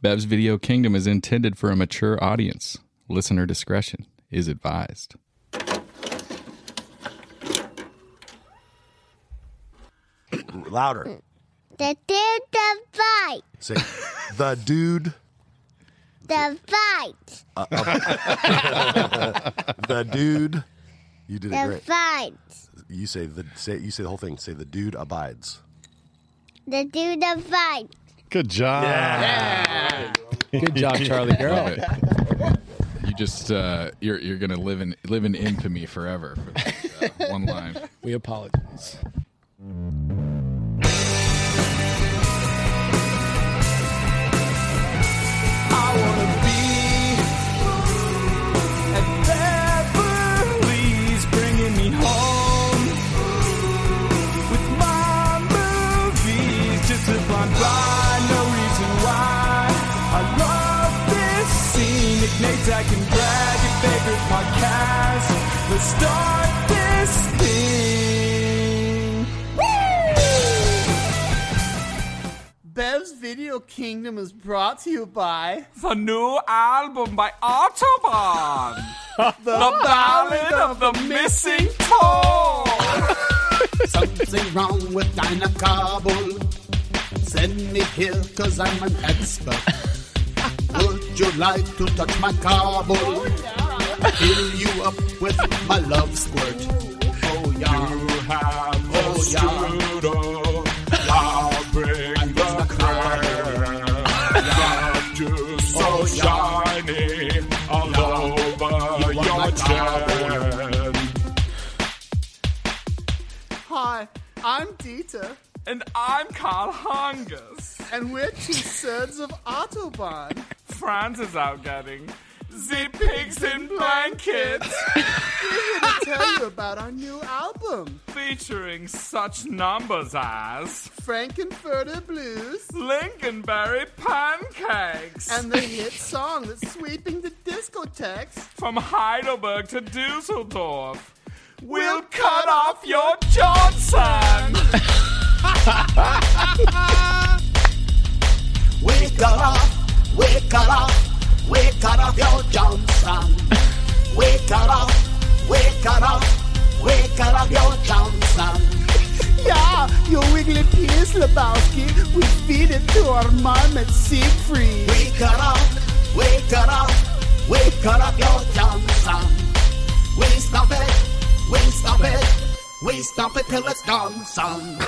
Bev's Video Kingdom is intended for a mature audience. Listener discretion is advised. Louder. The dude that fight. Say, the dude. The fight. The dude. You did it The great. fight. You say the whole thing. Say the dude abides. The dude that fight. Good job. Yeah. Good job, Charlie girl. Love it. You just you're gonna live in infamy forever for that one line. We apologize. I wanna be at Beverly's, bringing me home with my movies, just to blind by, no reason why. I love this scene. Nick Natak and Brad, your favorite podcast. Let's start this thing. Bev's Video Kingdom is brought to you by The new album by Autobahn. The Ballad of the Missing Toe. Something wrong with Dinah Kabul. Send me here cause I'm an expert. Would you like to touch my Kabul? Fill you up with my love squirt. Oh yeah. You have the Oh, yeah. strudel. I'll bring the crab. You're just so Oh, yeah. shiny all over You want your my chin. Hi, I'm Dieter, And I'm Carl Hungus. and we're two-thirds of Autobahn. Franz is out getting the pigs in blankets. We're here to tell you about our new album, Featuring such numbers as Frankenfurter Blues, Lincolnberry pancakes. and the hit song that's sweeping the discotheques. From Heidelberg to Dusseldorf, we'll cut off your Johnson. We cut off your Johnson. We cut off your Johnson. Yeah, your wiggly penis, Lebowski. We feed it to our marmot Siegfried. We cut off your Johnson. We stop it till it's gone, son.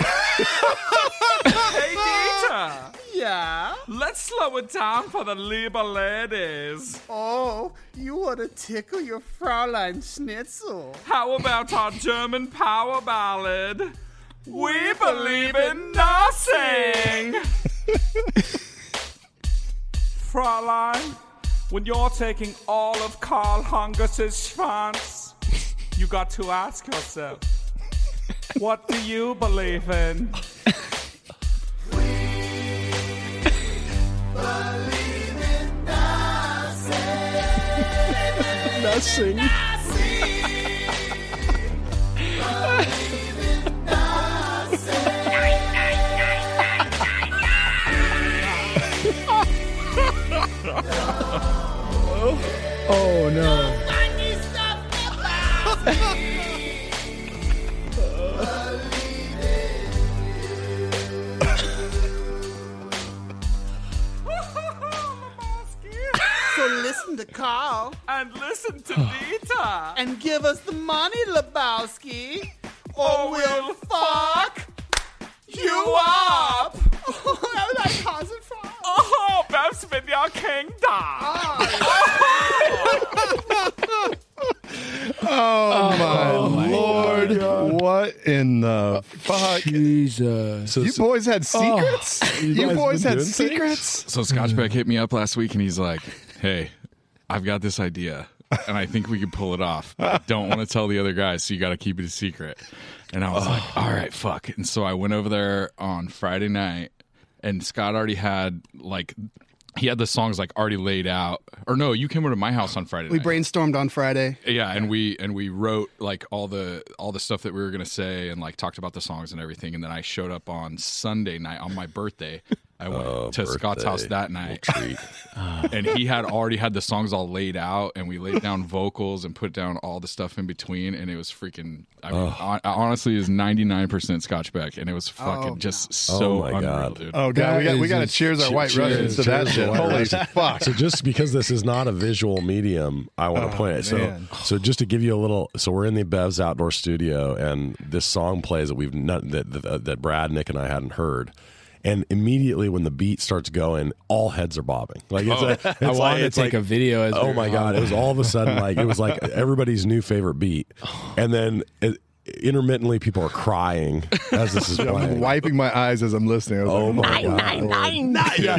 Hey, Dieter, Yeah? let's slow it down for the Lieber ladies. Oh, you want to tickle your Fräulein Schnitzel. How about our German power ballad? We believe in nothing. Fräulein, when you're taking all of Karl Hungus's schwanz, you got to ask yourself, what do you believe in? Nothing. Oh no. So listen to Carl And listen to Dieter. and give us the money, Lebowski, or we'll fuck you up. Oh, that comes from. Oh, Bev's Video Kingdom. Oh, my Lord. What in the fuck? Jesus. You boys had secrets? You You guys boys been had doing things? secrets? So Scotchbeck hit me up last week and he's like, "Hey, I've got this idea and I think we can pull it off. I don't want to tell the other guys, so you got to keep it a secret." And I was like, "All right, fuck." And so I went over there on Friday night and Scott already had he had the songs already laid out. Or no, you came over to my house on Friday We night. brainstormed on Friday. Yeah, and we wrote all the stuff that we were gonna say and talked about the songs and everything. And then I showed up on Sunday night on my birthday. I went to Scott's house that night, Treat. and he had already had the songs all laid out, and we laid down vocals and put down all the stuff in between, and it was freaking. I mean, honestly, it was 99% Scotch Beck, and it was fucking just so my unreal, God. dude. Oh god, That we is got to just- cheers our white Russians to that shit. Holy fuck! So just because this is not a visual medium, I want to point it. man. So just to give you a little, so we're in the Bev's outdoor studio, and this song plays that we've not that Brad, Nick, and I hadn't heard. And immediately when the beat starts going, all heads are bobbing. Like I wanted to take a video. As oh my god! It was all of a sudden like it was like everybody's new favorite beat, and then intermittently people are crying as this is I'm playing. wiping my eyes as I'm listening. I was Oh like, my god! Yeah,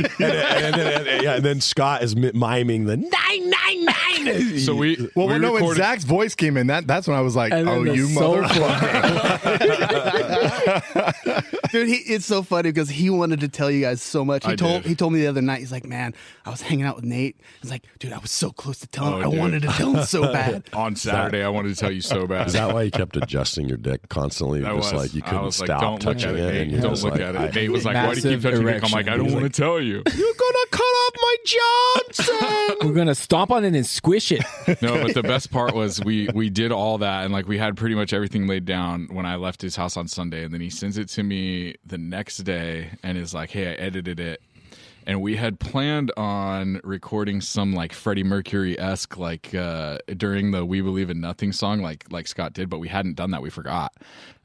and then Scott is miming the 999. So we Well, we no, when recorded- Zach's voice came in, that's when I was like, And then "Oh, the you soul motherfucker!" Dude, it's so funny because he wanted to tell you guys so much. He told me the other night. He's like, "Man, I was hanging out with Nate." He's like, "Dude, I was so close to telling him. I dude. wanted to tell him so bad." on Saturday. I wanted to tell you so bad. Is that why you kept adjusting your dick constantly? I Just was. like you I couldn't was like, stop don't look touching at it, it. Nate. And you're Don't just look like, at it. Nate was like, why do you keep Massive touching your dick? I'm like, I don't erection. want to tell you. You're gonna cut off my Johnson. We're gonna stomp on it and squish it. No, but the best part was we did all that, and like we had pretty much everything laid down when I left his house on Sunday, and then he sends it to me the next day and is like, hey, I edited it. And we had planned on recording some like Freddie Mercury-esque like during the We Believe in Nothing song like Scott did, but we hadn't done that. We forgot.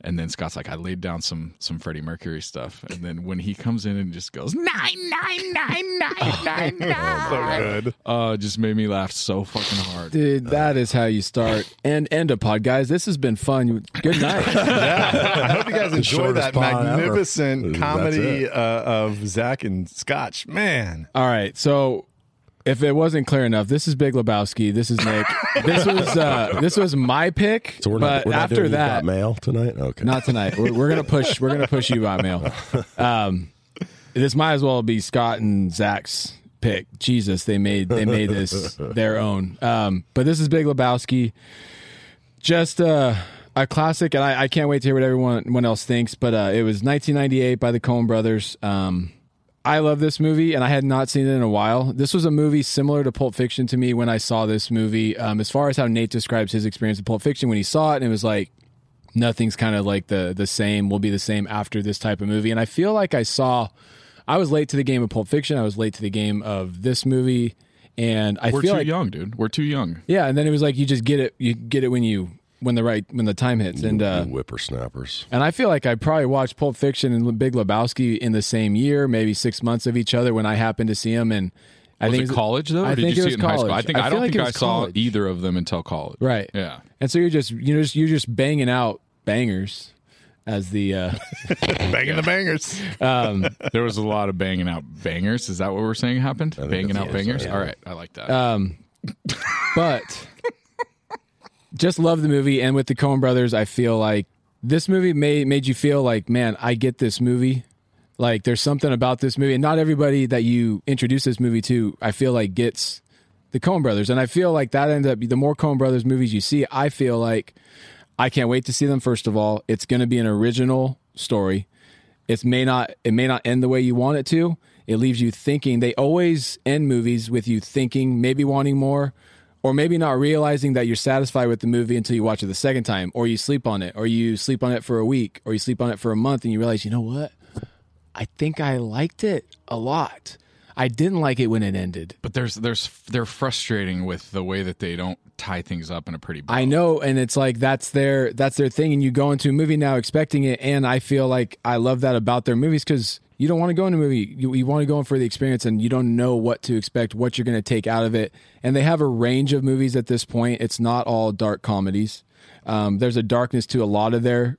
And then Scott's like, I laid down some Freddie Mercury stuff. And then when he comes in and just goes 9999999, So good. just made me laugh so fucking hard. Dude, that is how you start and end a pod, guys. This has been fun. Good night. I hope you guys enjoy shortest that pod ever. magnificent That's comedy it. of Zach and Scotch. Man, All right, so if it wasn't clear enough, this is Big Lebowski. This is Nick. This was my pick. So we're not, but we're not after doing You've that, Got Mail tonight. Okay, not tonight. We're gonna push. We're gonna push you out, mail. This might as well be Scott and Zach's pick. Jesus, they made this their own. But this is Big Lebowski. Just a classic, and I can't wait to hear what everyone else thinks. But it was 1998 by the Coen Brothers. I love this movie, and I had not seen it in a while. This was a movie similar to Pulp Fiction to me when I saw this movie. As far as how Nate describes his experience with Pulp Fiction, when he saw it, and it was like, nothing's kind of like the same, will be the same after this type of movie. And I feel like I was late to the game of Pulp Fiction. I was late to the game of this movie. And I We're feel too like, young, dude. We're too young. yeah. And then it was like, you just get it. You get it when the time hits. And, you whippersnappers. and I feel like I probably watched Pulp Fiction and Big Lebowski in the same year, maybe 6 months of each other when I happened to see them. And I Was think it college though, or I did think you it see was it in high school? college. I feel don't like think it I was saw college. either of them until college. Right. Yeah. And so you're just banging out bangers as the banging the bangers. There was a lot of banging out bangers. Is that what we're saying happened? Banging that's out what we're bangers. saying. All right, I like that. but just love the movie. And with the Coen Brothers, I feel like this movie made you feel like, man, I get this movie. Like there's something about this movie, and not everybody that you introduce this movie to, I feel like gets the Coen Brothers. And I feel like that ends up, the more Coen Brothers movies you see, I feel like I can't wait to see them. First of all, it's going to be an original story. It may not end the way you want it to. It leaves you thinking. They always end movies with you thinking, maybe wanting more, or maybe not realizing that you're satisfied with the movie until you watch it the second time, or you sleep on it, or you sleep on it for a week, or you sleep on it for a month, and you realize, you know what? I think I liked it a lot. I didn't like it when it ended. But they're frustrating with the way that they don't tie things up in a pretty bow. I know, and it's like that's their thing, and you go into a movie now expecting it, and I feel like I love that about their movies because you don't want to go into a movie. You want to go in for the experience, and you don't know what to expect, what you're going to take out of it. And they have a range of movies at this point. It's not all dark comedies. There's a darkness to a lot of their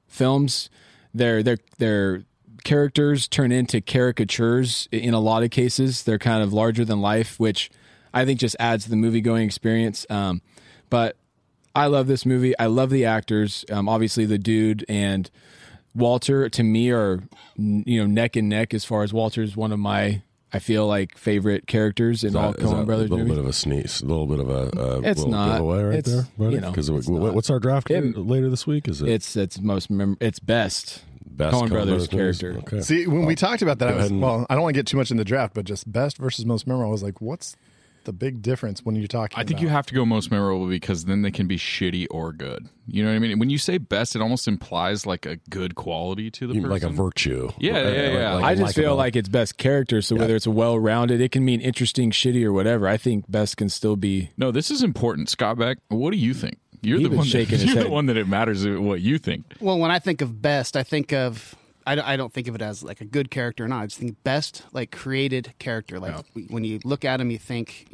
films. Their characters turn into caricatures in a lot of cases. They're kind of larger than life, which I think just adds to the movie-going experience. But I love this movie. I love the actors. Obviously, the dude and Walter, to me, are neck and neck as far as Walter's one of my, I feel like, favorite characters in all Coen Brothers A little movies. bit of a sneeze, a little bit of a It's little not. giveaway right It's, there, buddy. you know, Because it's not. what's our draft later this week? Is it It's best. Best Coen Brothers movies. character. Okay. See, when we talked about that, go ahead and- I don't want to get too much in the draft, but just best versus most memorable. I was like, what's the big difference when you're talking I think about? you have to go most memorable because then they can be shitty or good. You know what I mean? When you say best, it almost implies like a good quality to the person. Like a virtue. Yeah. I just feel likable. like it's best character. So whether it's well-rounded, it can mean interesting, shitty, or whatever. I think best can still be. No, this is important. Scott Beck, what do you think? You're He the was one shaking his you're head. the one that it matters what you think. Well, when I think of best, I think of I don't think of it as like a good character or not. I just think best like created character. Like when you look at him, you think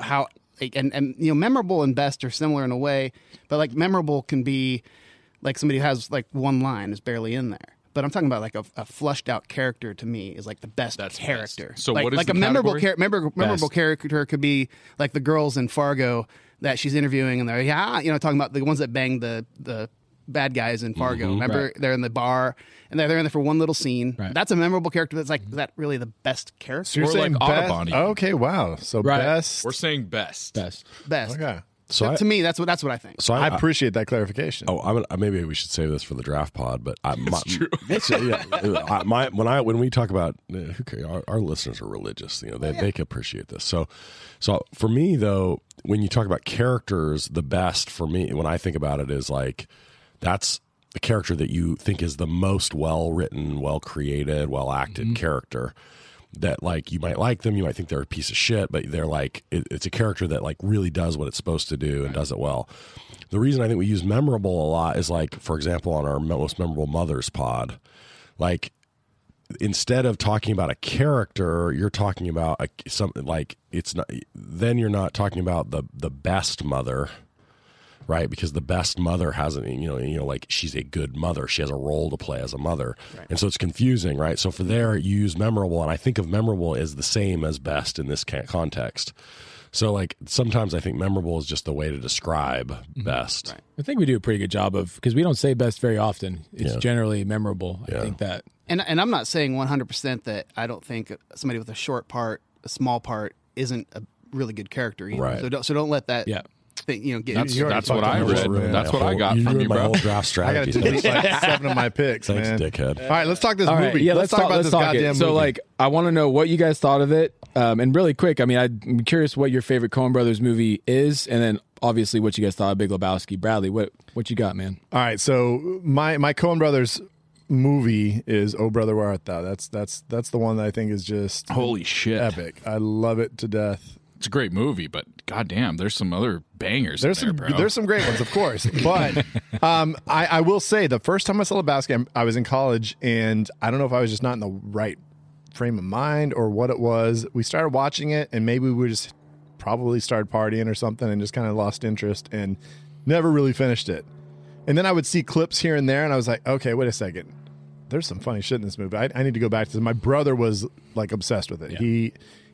how and memorable and best are similar in a way, but like memorable can be like somebody who has like one line is barely in there. But I'm talking about like a flushed out character. To me is like the best character. best. So like, what is like the a memorable category? memorable character could be like the girls in Fargo that she's interviewing, and they're talking about the ones that bang the bad guys in Fargo. Remember, they're in the bar and they're in there for one little scene. Right. That's a memorable character. That's like that really the best character. So you're Or saying like best? Audubon. Okay, wow. So Right. best. We're saying best. Best. Okay. So To me, that's what I think. So I appreciate that clarification. maybe we should save this for the draft pod, but when we talk about who cares? Our listeners are religious, they can appreciate this. So for me though, when you talk about characters, the best for me when I think about it is like that's the character that you think is the most well written, well created, well acted character. That like you might like them, you might think they're a piece of shit, but they're like it's a character that like really does what it's supposed to do and does it well. The reason I think we use memorable a lot is like, for example, on our most memorable mothers pod, like instead of talking about a character, you're talking about something like it's not. Then you're not talking about the best mother. Right, because the best mother hasn't, like she's a good mother. She has a role to play as a mother, and so it's confusing, right? So for there, you use memorable, and I think of memorable as the same as best in this context. So like sometimes I think memorable is just the way to describe best. Right. I think we do a pretty good job of because we don't say best very often. It's generally memorable. I think that. And I'm not saying 100% that I don't think somebody with a short part, a small part, isn't a really good character either. Right. So don't let that. Yeah. Thing, get That's what I read. That's what I got you from ruined you, my bro. whole draft I got to strategy. delete like 7 of my picks, Thanks, man. dickhead. All right, let's talk this All movie. right, yeah, let's talk about this goddamn So, movie. like, I want to know what you guys thought of it, and really quick. I mean, I'm curious what your favorite Coen Brothers movie is, and then obviously what you guys thought of Big Lebowski. Bradley, what you got, man? All right, so my Coen Brothers movie is Oh Brother Where Art Thou. That's the one that I think is just Holy shit. epic. I love it to death. It's a great movie, but goddamn, there's some other bangers There's in some there, bro. there's some great ones, of course. But I will say the first time I saw Lebowski, I was in college, and I don't know if I was just not in the right frame of mind or what it was. We started watching it, and maybe we just probably started partying or something, and just kind of lost interest and never really finished it. And then I would see clips here and there, and I was like, okay, wait a second. There's some funny shit in this movie. I need to go back to this. My brother was like obsessed with it. Yeah.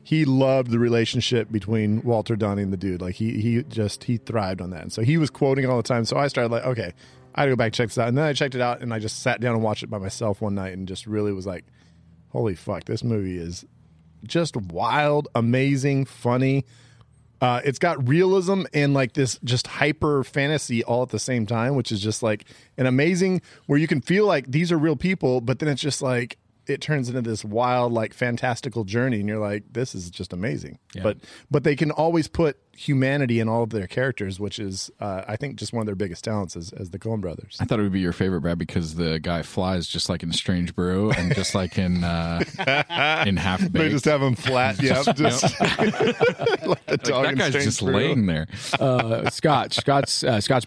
He loved the relationship between Walter Dunny and the dude. Like he thrived on that. And so he was quoting it all the time. So I started like, okay, I gotta go back and check this out. And then I checked it out and I just sat down and watched it by myself one night and just really was like, holy fuck, this movie is just wild, amazing, funny. It's got realism and like this just hyper fantasy all at the same time, which is just like an amazing where you can feel like these are real people, but then it's just like it turns into this wild, like fantastical journey, and you're like, this is just amazing. Yeah. But they can always put humanity in all of their characters, which is I think just one of their biggest talents as the Coen brothers. I thought it would be your favorite, Brad, because the guy flies just like in Strange Brew and just like in Half Baked. They just have them flat, just like the dog. That in guy's Strange just Brew. laying there. Scotch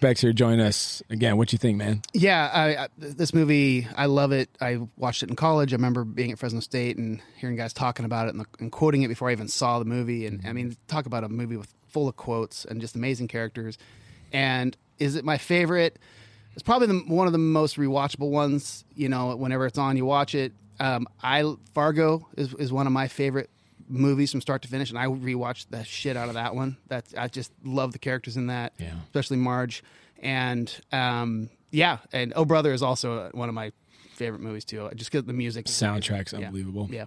Beck's here joining us again. What you think, man? Yeah, this movie, I love it. I watched it in college. I remember being at Fresno State and hearing guys talking about it and quoting it before I even saw the movie. And I mean, talk about a movie full of quotes and just amazing characters. And is it my favorite? It's probably one of the most rewatchable ones. You know, whenever it's on, you watch it. Fargo is one of my favorite movies from start to finish, and I rewatched the shit out of that one. I just love the characters in that, especially Marge. And and Oh Brother is also one of my favorite movies too, just because the music. Soundtrack's unbelievable. Yeah.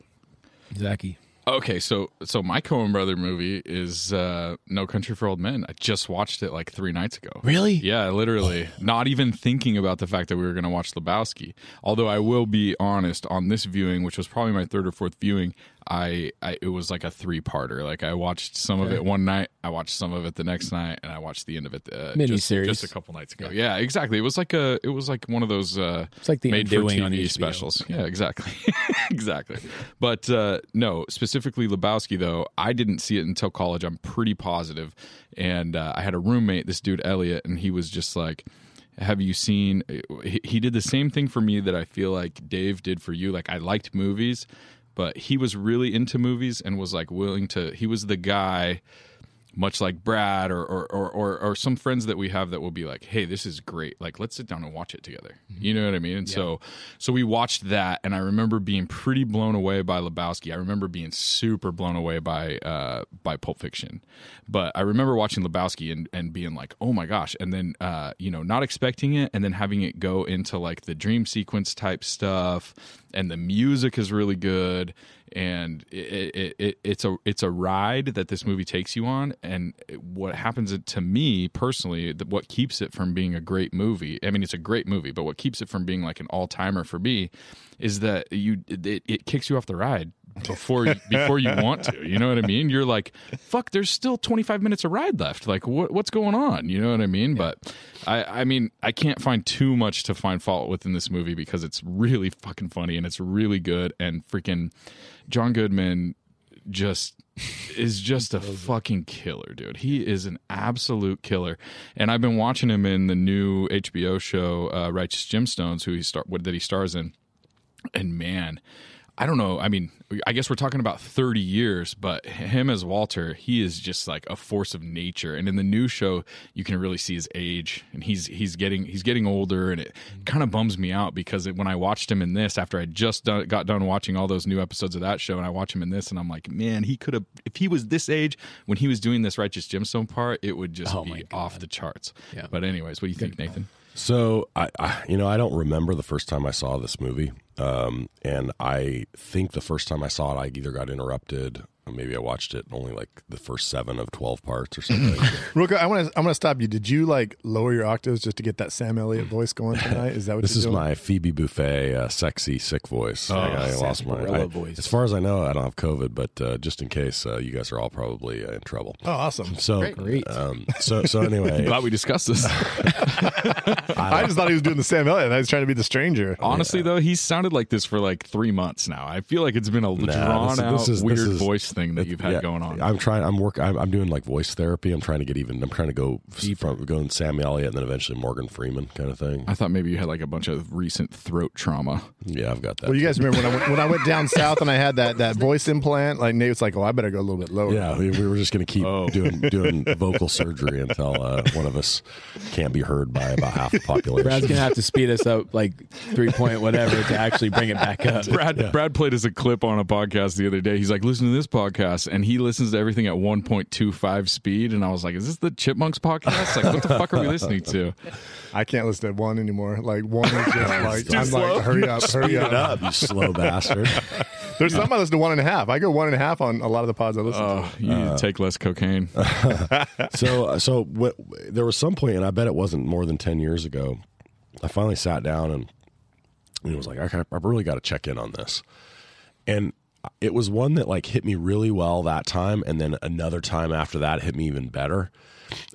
Zachy. Okay, so my Coen Brother movie is No Country for Old Men. I just watched it like 3 nights ago. Really? Yeah, literally. Not even thinking about the fact that we were going to watch Lebowski. Although I will be honest, on this viewing, which was probably my 3rd or 4th viewing, it was like a 3-parter. Like I watched some of it one night, I watched some of it the next night, and I watched the end of it miniseries just a couple nights ago. Yeah, exactly. It was like one of those it's like the made for Undoing TV on HBO. specials. Yeah, exactly. Exactly. But no, specifically Lebowski though, I didn't see it until college. I'm pretty positive. And I had a roommate, this dude Elliot, and he was just like, have you seen, he did the same thing for me that I feel like Dave did for you. Like I liked movies, but he was really into movies and was like willing to, he was the guy, much like Brad or some friends that we have that will be like, hey, this is great. Like, let's sit down and watch it together. You know what I mean? And so we watched that, and I remember being pretty blown away by Lebowski. I remember being super blown away by Pulp Fiction. But I remember watching Lebowski and being like, oh my gosh. And then, not expecting it, and then having it go into like the dream sequence type stuff, and the music is really good. And it's a ride that this movie takes you on, and what happens to me personally, what keeps it from being a great movie, I mean it's a great movie, but what keeps it from being like an all-timer for me is that it kicks you off the ride before you want to, you know what I mean? You're like, fuck, there's still 25 minutes of ride left, like what's going on, you know what I mean? But I mean I can't find too much to find fault within this movie because it's really fucking funny and it's really good, and freaking John Goodman is just a fucking killer, dude. He is an absolute killer. And I've been watching him in the new HBO show Righteous Gemstones, that he stars in. And man, I don't know. I mean, I guess we're talking about 30 years, but him as Walter, he is just like a force of nature. And in the new show, you can really see his age, and he's getting older, and it kind of bums me out because when I watched him in this, after I just got done watching all those new episodes of that show, and I watch him in this, and I'm like, man, he could have, if he was this age when he was doing this Righteous Gemstone part, it would just be off the charts. Yeah. But anyways, what do you think, Nathan? So I don't remember the first time I saw this movie. And I think the first time I saw it, I either got interrupted, or maybe I watched it only like the first 7 of 12 parts or something. Real quick, I'm gonna stop you. Did you like lower your octaves just to get that Sam Elliott voice going tonight? Is that what this you're is doing? My Phoebe Buffay sexy sick voice? I lost my voice. As far as I know, I don't have COVID, but just in case, you guys are all probably in trouble. Oh, awesome! So great. So anyway, Glad we discussed this. I just thought he was doing the Sam Elliott. I was trying to be the stranger. Honestly, though, he's sounded like this for like 3 months now. I feel like it's been a drawn-out, weird voice thing that you've had going on. I'm doing like voice therapy. I'm trying to go from going Sam Elliott and then eventually Morgan Freeman kind of thing. I thought maybe you had like a bunch of recent throat trauma. Yeah, I've got that. Well, you guys remember when I went down south and I had that voice implant? Like Nate was like, "Oh, I better go a little bit lower." Yeah, we were just going to keep doing vocal surgery until one of us can't be heard by about half the population. Brad's gonna have to speed us up like 3 point whatever to actually bring it back up. Brad played us a clip on a podcast the other day. He's like, listen to this podcast, and he listens to everything at 1.25 speed, and I was like, is this the Chipmunks podcast? Like, what the fuck are we listening to? I can't listen to 1 anymore. Like 1 is just like I'm like, hurry up, you slow bastard. There's some I listen to 1.5. I go 1.5 on a lot of the pods I listen to. You need to take less cocaine. So there was some point, and I bet it wasn't more than 10 years ago, I finally sat down and it was like, I really got to check in on this. And it was one that like hit me really well that time, and then another time after that hit me even better.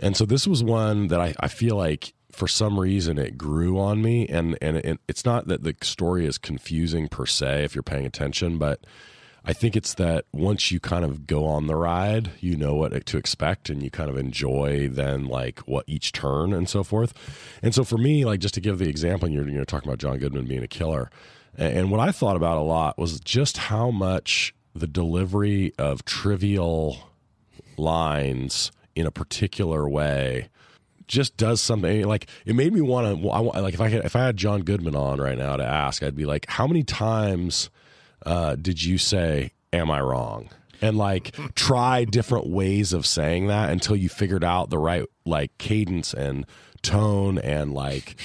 And so this was one that I feel like for some reason it grew on me, and it's not that the story is confusing per se if you're paying attention, but I think it's that once you kind of go on the ride, you know what to expect, and you kind of enjoy then like what each turn and so forth. And so for me, like just to give the example, you're talking about John Goodman being a killer, and what I thought about a lot was just how much the delivery of trivial lines in a particular way just does something. Like it made me want to. Like if I had John Goodman on right now to ask, I'd be like, how many times did you say, am I wrong? And like try different ways of saying that until you figured out the right like cadence and tone, and like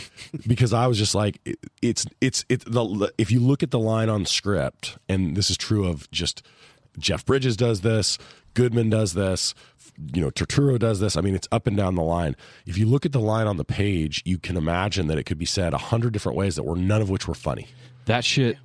because I was just like if you look at the line on script, and this is true of just Jeff Bridges does this, Goodman does this, Turturro does this. I mean, it's up and down the line. If you look at the line on the page, you can imagine that it could be said 100 different ways that were none of which were funny. That shit,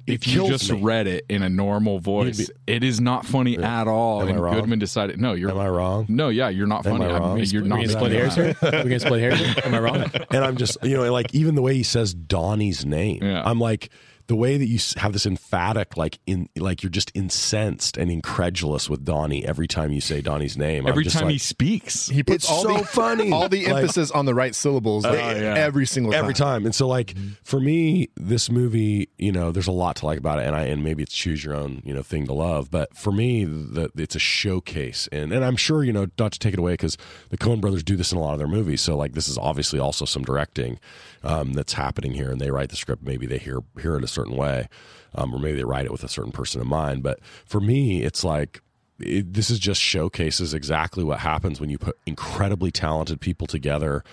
if you kills just me. read it in a normal voice, it is not funny at all. Am I and wrong? Goodman decided, no, you're. Am I wrong? No, yeah, you're not Am funny. I wrong? You're We not can split hairs here. We can split hairs here. Am I wrong? And I'm just, like even the way he says Donnie's name, Yeah. I'm like, the way that you have this emphatic, like you're just incensed and incredulous with Donnie every time you say Donnie's name. Every I'm just time he like, speaks. He puts it's funny. all the Like- emphasis on the right syllables every single time. every time. And so, like, for me, this movie, there's a lot to like about it, and maybe it's choose your own, thing to love. But for me, it's a showcase, and I'm sure, not to take it away, because the Coen brothers do this in a lot of their movies. So, like, this is obviously also some directing that's happening here, and they write the script. Maybe they hear it a certain way, or maybe they write it with a certain person in mind. But for me, it's like, this is just showcases exactly what happens when you put incredibly talented people together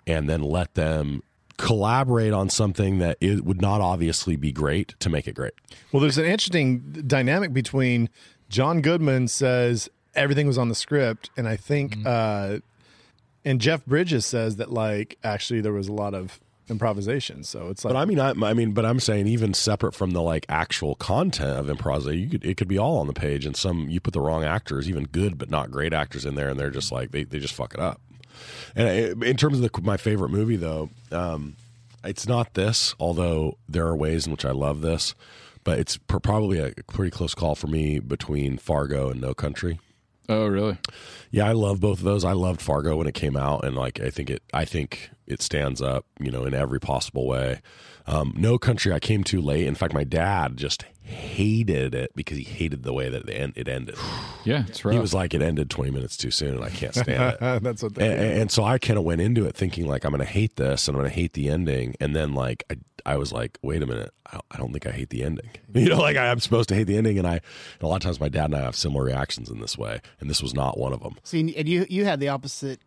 and then let them collaborate on something that it would not obviously be great to make it great. Well, there's an interesting dynamic between John Goodman says everything was on the script, and I think, and Jeff Bridges says that, like, actually there was a lot of improvisation. So it's like, But I'm saying, even separate from the like actual content of improvisation, it could be all on the page, and you put the wrong actors, even good but not great actors, in there, and they're just like they just fuck it up. And in terms of my favorite movie, though, it's not this, although there are ways in which I love this, but it's probably a pretty close call for me between Fargo and No Country. Oh, really? Yeah, I love both of those. I loved Fargo when it came out, and like I think it stands up, in every possible way. No Country I came too late. In fact, my dad just hated it because he hated the way that it ended. Yeah, it's right. He was like, it ended 20 minutes too soon, and I can't stand it. that's what they And so I kind of went into it thinking, like, I'm going to hate this and I'm going to hate the ending. And then, like, I was like, wait a minute, I don't think I hate the ending. Like, I'm supposed to hate the ending. And a lot of times my dad and I have similar reactions in this way. And this was not one of them. See, and you had the opposite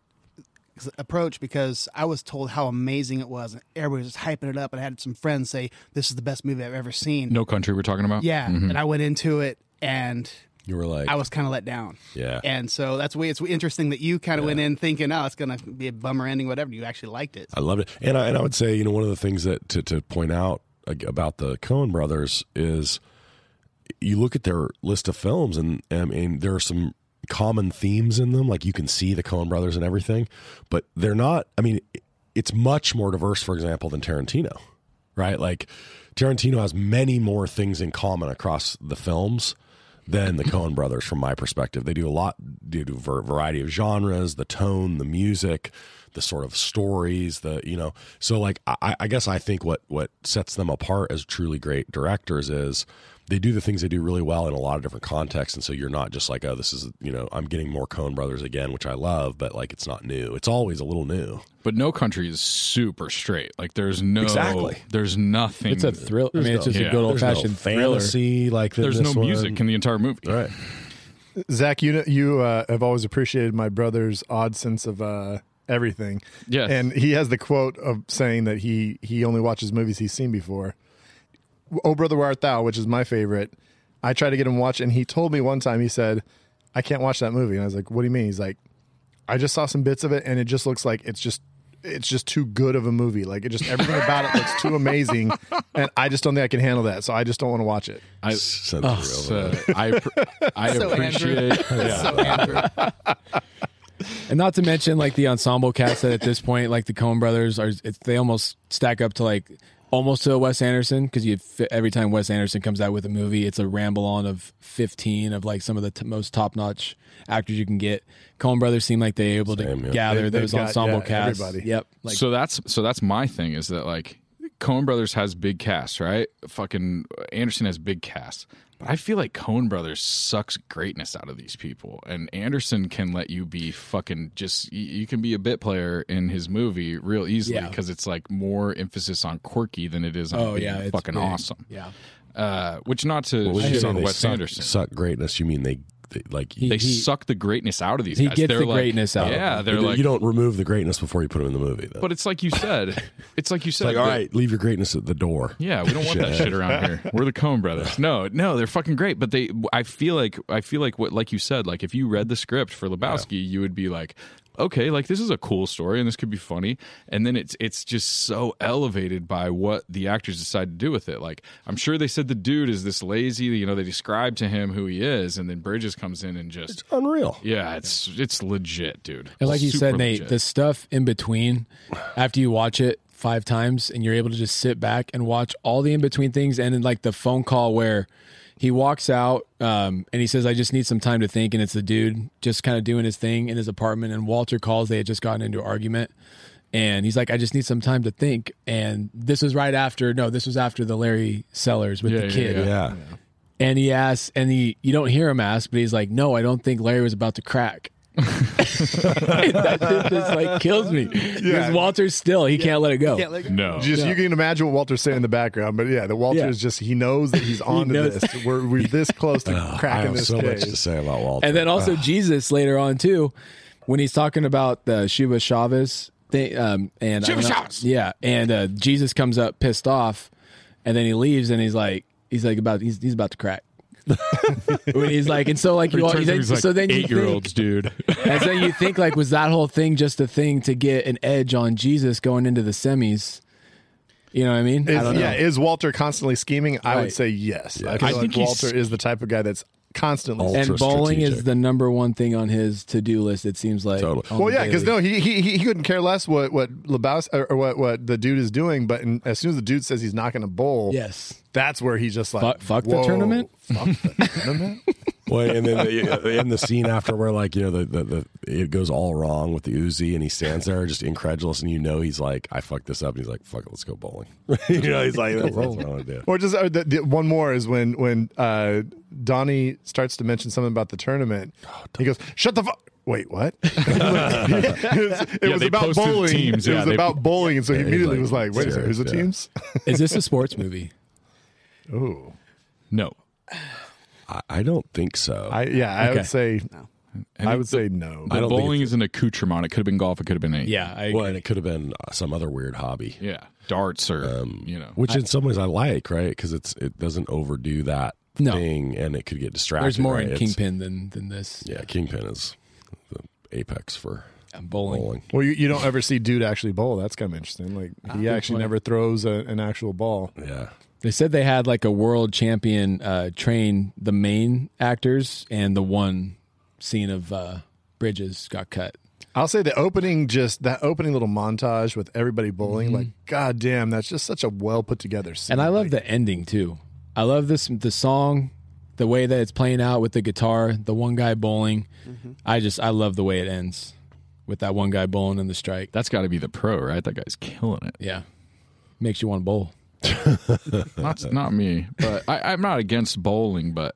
approach, because I was told how amazing it was, and everybody was just hyping it up, and I had some friends say, this is the best movie I've ever seen. No Country we're talking about? Yeah, and I went into it, and You were like, I was kind of let down. Yeah. And so it's interesting that you kind of went in thinking, oh, it's going to be a bummer ending, whatever. You actually liked it. I loved it. And I would say, one of the things that to point out about the Coen brothers is you look at their list of films, and I mean, there are some common themes in them. Like, you can see the Coen brothers and everything, but they're not, I mean, it's much more diverse, for example, than Tarantino, right? Like, Tarantino has many more things in common across the films than the Coen brothers, from my perspective. They do a variety of genres, the tone, the music, the sort of stories, so like, I guess I think what sets them apart as truly great directors is they do the things they do really well in a lot of different contexts. And so you're not just like, oh, this is, I'm getting more Coen brothers again, which I love, but like, it's not new. It's always a little new. But No Country is super straight. Like, there's Exactly. there's nothing. It's a thrill. I mean, it's just a yeah. good old There's no fashioned thriller. fantasy like There's no music in the entire movie. Right. Zach, you have always appreciated my brother's odd sense of everything. Yes. And he has the quote of saying that he only watches movies he's seen before. Oh, Brother, Where Art Thou, which is my favorite. I tried to get him to watch it, and he told me one time, he said, I can't watch that movie. And I was like, what do you mean? He's like, I just saw some bits of it, and it just looks like it's just too good of a movie. Like, it just, everything about it looks too amazing, and I just don't think I can handle that. So I just don't want to watch it. I So appreciate. So Andrew. And not to mention, like, the ensemble cast that at this point, like the Coen brothers they almost stack up to like almost to a Wes Anderson, because every time Wes Anderson comes out with a movie, it's a ramble on of 15 of like some of the most top notch actors you can get. Coen brothers seem like they're able to gather They've those got, ensemble casts. everybody. Yep. Like, So that's my thing, is that like Coen Brothers has big casts, right? Fucking Anderson has big casts. But I feel like Coen Brothers sucks greatness out of these people, and Anderson can let you be fucking just. You can be a bit player in his movie real easily, because it's like more emphasis on quirky than it is on being it's fucking big. awesome. Yeah. Which, not to When you shit say on they Wes suck, Anderson. suck greatness, you mean they suck the greatness out of these he guys. gets They're the like, greatness out. Yeah, they're like, you don't remove the greatness before you put them in the movie. Though. but it's like you said. It's like All right, leave your greatness at the door. Yeah, we don't want that shit around here. We're the Coen Brothers. No, they're fucking great. But I feel like what, like you said, like if you read the script for Lebowski, you would be like, okay, like this is a cool story and this could be funny. And then it's just so elevated by what the actors decide to do with it. Like I'm sure they said the dude is this lazy, they describe to him who he is, and then Bridges comes in and just It's unreal. yeah, it's legit, dude. And like you Super said, Nate, legit. the stuff in between, after you watch it 5 times and you're able to just sit back and watch all the in between things, and then like the phone call where he walks out and he says, I just need some time to think. And it's the dude just kind of doing his thing in his apartment. And Walter calls. They had just gotten into an argument. And he's like, I just need some time to think. And this was after the Larry Sellers with the kid. Yeah. And he asks, and you don't hear him ask, but he's like, no, I don't think Larry was about to crack. That shit just like kills me. Because Walter's still, he can't let it go. No. Just you can imagine what Walter's saying in the background, but the Walter is just he knows that he's on to knows. this. We're this close to I cracking have this so case. much to say about Walter. And then also Jesus later on too, when he's talking about the Shuba Chavez thing, and Shuba Chavez! and Jesus comes up pissed off, and then he leaves, and he's about to crack. When he's like, and so like you all, so then you 8-year-olds, dude. and so you think like, was that whole thing just a thing to get an edge on Jesus going into the semis? You know what I mean? I don't know. Is Walter constantly scheming? I would Right. say yes. Yeah. I feel I like think he's- Walter is the type of guy that's constantly. Ultra And bowling is strategic. the number one thing on his to-do list. It seems like. Totally. on Well, the yeah, because daily. he couldn't care less what Lebowski or what the dude is doing. But as soon as the dude says he's not going to bowl, Yes. that's where he's just like, Fuck the "Whoa, tournament?" Fuck the tournament. Well, and then in the scene after where like the it goes all wrong with the Uzi, and he stands there just incredulous, and he's like, I fucked this up, and he's like, fuck it, let's go bowling. He's like, that's what I want to do. Or just one more is when Donnie starts to mention something about the tournament. He goes, "Shut the fuck." Wait, what? It was they about posted bowling. teams. It Yeah, was they- about bowling, and so he he's immediately like, was like, "Wait a second, who's the serious, teams?" Is this a sports movie? Oh, No. I don't think so. I Okay. would say And I would say no. The I don't think bowling is an accoutrement. It could have been golf. It could have been anything. Yeah, I well, and it could have been some other weird hobby. Yeah. Darts or, Which in some ways I like, right? Because it doesn't overdo that No. thing, and it could get distracting. there's more right? in It's- Kingpin than this. Yeah, Kingpin is the apex for Bowling. bowling. Well, you don't ever see dude actually bowl. That's kind of interesting. Like he actually never throws an actual ball. Yeah. They said they had like a world champion train the main actors, and the one scene of Bridges got cut. I'll say that opening little montage with everybody bowling, like god damn, that's just such a well put together scene. And I love the ending too. I love the song, the way that it's playing out with the guitar, the one guy bowling. I love the way it ends with that one guy bowling in the strike. That's got to be the pro, right? That guy's killing it. Yeah, makes you want to bowl. Not me, but I'm not against bowling, but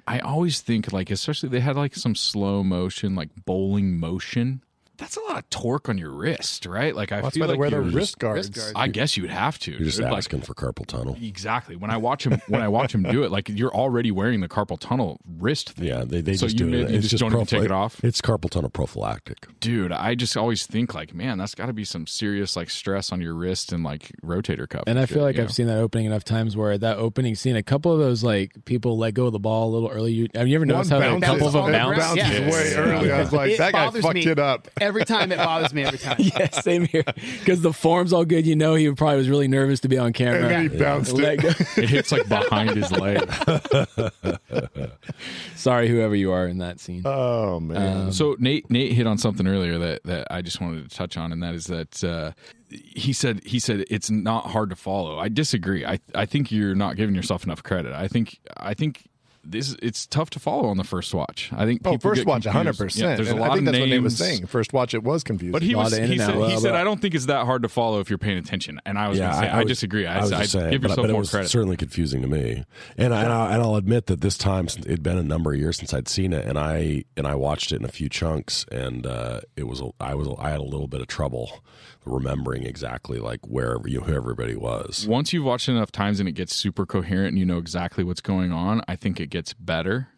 I always think like, especially they had like some slow motion, like bowling motion. That's a lot of torque on your wrist, right? Like I That's feel why they like wear the you're- wrist guards. I guess you'd have to. You're just dude. Like, asking for carpal tunnel. exactly. When I watch him do it, like you're already wearing the carpal tunnel wrist thing. Yeah, they So just you do it. you just don't even take it off? It's carpal tunnel prophylactic. Dude, I just always think like, man, that's got to be some serious like stress on your wrist and like rotator cuff. And I shit, feel like you I've know? seen that opening enough times where that opening scene, a couple of those like people let go of the ball a little early. Have you ever noticed how like, a couple of them it bounce? bounces Yeah. way early. I was like, It that guy bothers fucked me. it up. Every time it bothers me. Every time. Yeah, same here. Because the form's all good. He probably was really nervous to be on camera. And then he bounced Let it. go. It hits like behind his leg. Sorry, whoever you are in that scene. Oh man. So Nate hit on something earlier that I just wanted to touch on, and that is that he said it's not hard to follow. I disagree. I think you're not giving yourself enough credit. I think it's tough to follow on the first watch. I think people first get watch, confused. 100%. Yeah, there's a And lot I think of that's what Nate was names. saying. First watch, it was confusing. But he lot of in and out. said I don't think it's that hard to follow if you're paying attention. And I was going to say I disagree. I was just saying, give yourself but it more was credit. certainly confusing to me. And I'll admit that this time it'd been a number of years since I'd seen it, and I watched it in a few chunks, and I had a little bit of trouble remembering exactly like who everybody was. Once you've watched it enough times and it gets super coherent and you know exactly what's going on, I think it gets better.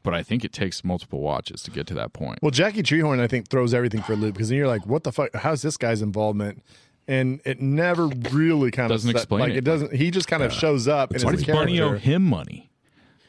but I think it takes multiple watches to get to that point. Well, Jackie Treehorn, I think, throws everything for a loop because then you're like, what the fuck? How's this guy's involvement? And it never really kind Doesn't of explain it. It doesn't. He just kind of shows up. And Why is does a Bunny owe character. him money?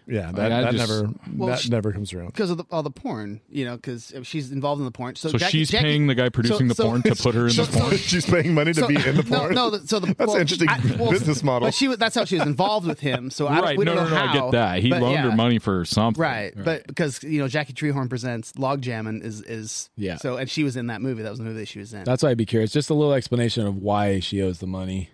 Yeah, Well, never comes around. because of all the porn, because she's involved in the porn. So, So she's paying the guy producing the porn to put her in the porn? She's paying money to be in the porn. That's an interesting business model. But that's how she was involved with him. So Right. we No, don't know how. I get that. He but loaned her yeah. money for something. Right. But because Jackie Treehorn presents Logjammin' is Yeah. So and she was in that movie. That was the movie that she was in. That's why I'd be curious. Just a little explanation of why she owes the money.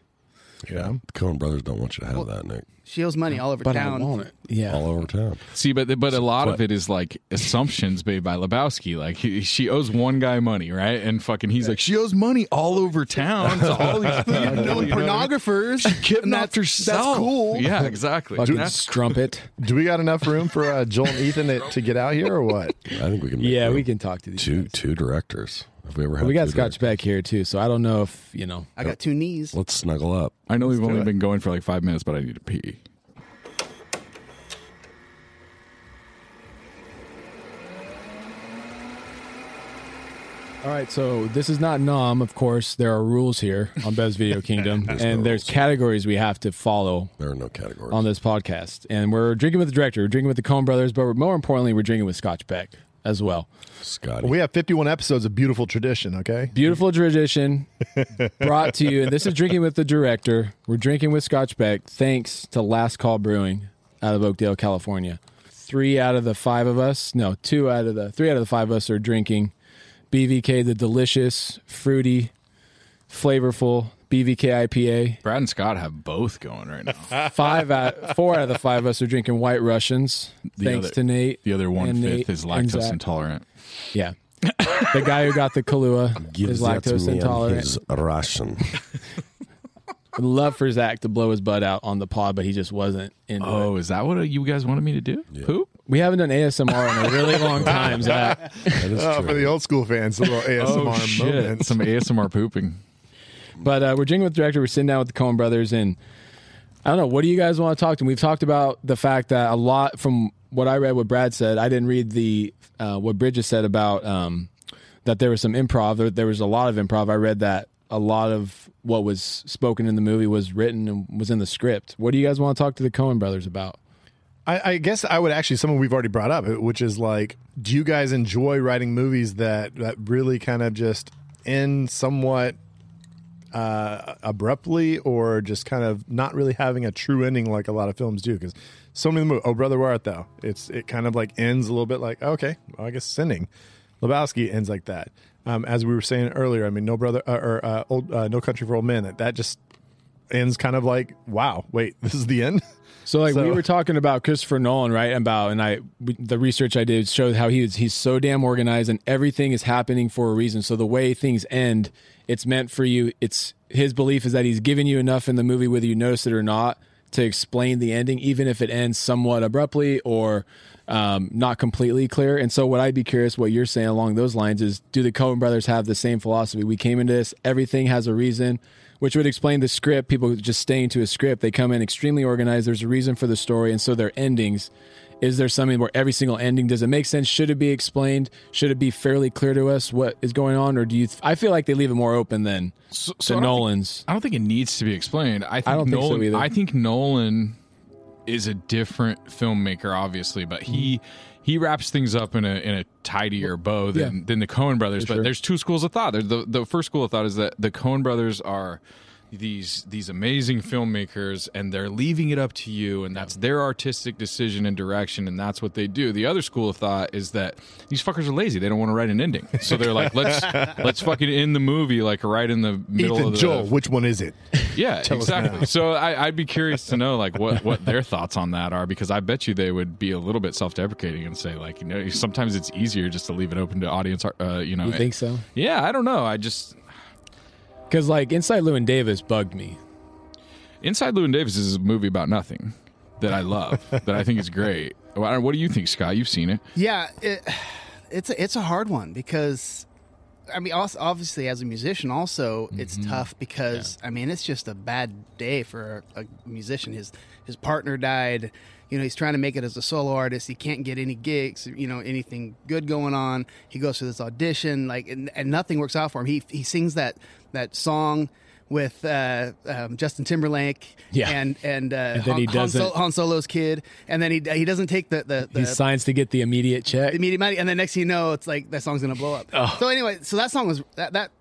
Yeah, the Coen Brothers don't want you to have that, Nick. She owes money all over But town. I want it. Yeah. All over town. See, but a lot of it is like assumptions made by Lebowski. Like she owes one guy money, right? And fucking he's like, she owes money all over town to all these people. Pornographers. Kidnapped herself. That's cool. Yeah, exactly. Fucking strumpet. Do we got enough room for Joel and Ethan to get out here or what? I think we can. Make Yeah, room. we can talk to these two guys. directors. If we ever have We got two Scotch directors. back here too, so I don't know if I got two knees. Let's snuggle up. I know we've only been going for like 5 minutes, but I need to pee. All right, so this is not Nom, of course. There are rules here on Bev's Video Kingdom, and there's categories we have to follow There are no categories. on this podcast. And we're drinking with the director, we're drinking with the Coen Brothers, but more importantly, we're drinking with Scotch Beck as well. Scotty. We have 51 episodes of beautiful tradition. Okay. Beautiful tradition brought to you. And this is Drinking with the Director. We're drinking with Scotch Beck, thanks to Last Call Brewing out of Oakdale, California. 3 out of the 5 of us, no, 3 out of the 5 of us are drinking BVK, the delicious, fruity, flavorful BVK IPA. Brad and Scott have both going right now. 4 out of the 5 of us are drinking White Russians, thanks to Nate. The other and 1/5 Nate is and lactose Zach. intolerant. Yeah. The guy who got the Kahlua Give is that to lactose me on intolerant. his Russian. I'd love for Zach to blow his butt out on the pod, but he just wasn't into it. Oh, is that what you guys wanted me to do? Poop? We haven't done ASMR in a really long time, Zach. That is For true. the old school fans, a little ASMR Oh, shit. moment. Some ASMR pooping. But we're drinking with the director. We're sitting down with the Coen Brothers, and I don't know. What do you guys want to talk to? We've talked about the fact that a lot from what I read, what Brad said. I didn't read the what Bridges said about that there was some improv. There was a lot of improv. I read that a lot of what was spoken in the movie was written and was in the script. What do you guys want to talk to the Coen Brothers about? I guess I would actually, something we've already brought up, which is like, do you guys enjoy writing movies that really kind of just end somewhat abruptly, or just kind of not really having a true ending like a lot of films do? Because so many movies, Oh Brother, Where Art Thou? It kind of like ends a little bit like, okay, well, I guess it's ending. Lebowski ends like that. As we were saying earlier, I mean, No Country for Old Men, that just ends kind of like, wow, wait, this is the end? So we were talking about Christopher Nolan, right? The research I did showed how he's so damn organized and everything is happening for a reason. So the way things end, it's meant for you. It's his belief is that he's given you enough in the movie, whether you notice it or not, to explain the ending, even if it ends somewhat abruptly or not completely clear. And so what I'd be curious what you're saying along those lines is, do the Coen Brothers have the same philosophy? We came into this, everything has a reason, which would explain the script. People just staying to a script. They come in extremely organized. There's a reason for the story. And so their endings, is there something where every single ending, does it make sense? Should it be explained? Should it be fairly clear to us what is going on? Or do you, I feel like they leave it more open than Nolan's. I don't think it needs to be explained. I don't think so either. I think Nolan is a different filmmaker, obviously, but he wraps things up in a tidier bow than the Coen Brothers. But there's two schools of thought. The first school of thought is that the Coen Brothers are these amazing filmmakers, and they're leaving it up to you, and that's their artistic decision and direction, and that's what they do. The other school of thought is that these fuckers are lazy. They don't want to write an ending, so they're like, let's fucking end the movie like right in the middle Ethan, of the Joel, which one is it? Yeah, exactly. So I'd be curious to know like what their thoughts on that are, because I bet you they would be a little bit self-deprecating and say like, sometimes it's easier just to leave it open to audience. You think so? Yeah, I don't know. I just. Because like Inside Llewyn Davis bugged me. Inside Llewyn Davis is a movie about nothing that I love, that I think is great. What do you think, Scott? You've seen it. Yeah, it's a hard one because I mean, also, obviously, as a musician, also it's tough because I mean, it's just a bad day for a musician. His partner died. You know, he's trying to make it as a solo artist. He can't get any gigs. You know, anything good going on. He goes to this audition, like, and nothing works out for him. He sings that song with Justin Timberlake, and then he doesn't. Han Solo's kid, and then he doesn't take the he signs to get the immediate check, immediate money, and then next thing you know, it's like that song's gonna blow up. Oh. So anyway, so that song was that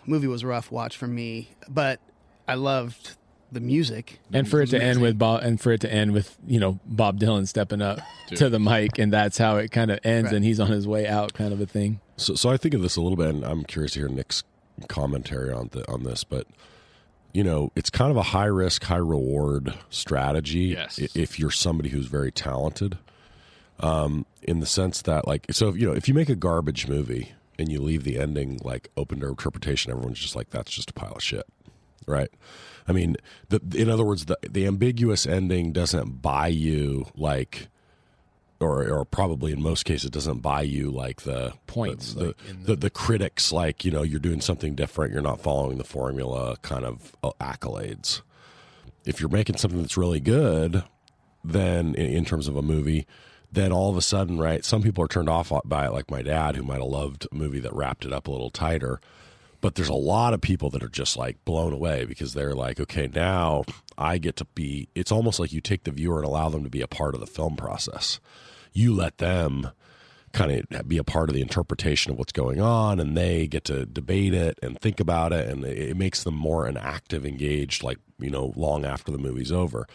movie was a rough watch for me, but I loved the music, and for it to end with Bob Dylan stepping up to the mic, and that's how it kind of ends, Right. and he's on his way out, kind of a thing. So I think of this a little bit, and I'm curious to hear Nick's commentary on this, but you know, it's kind of a high risk, high reward strategy. Yes. If you're somebody who's very talented, in the sense that, like, so if you make a garbage movie and you leave the ending like open to interpretation, everyone's just like, that's just a pile of shit, right? I mean, in other words, the ambiguous ending doesn't buy you like. Or probably in most cases doesn't buy you like the Points, the critics, like, you know, you're doing something different, you're not following the formula kind of accolades. If you're making something that's really good, then in terms of a movie, then all of a sudden, right, some people are turned off by it, like my dad, who might have loved a movie that wrapped it up a little tighter. But there's a lot of people that are just like blown away because they're like, okay, now I get to be, it's almost like you take the viewer and allow them to be a part of the film process. You let them kind of be a part of the interpretation of what's going on, and they get to debate it and think about it, and it makes them more an active, engaged, like, you know, long after the movie's over.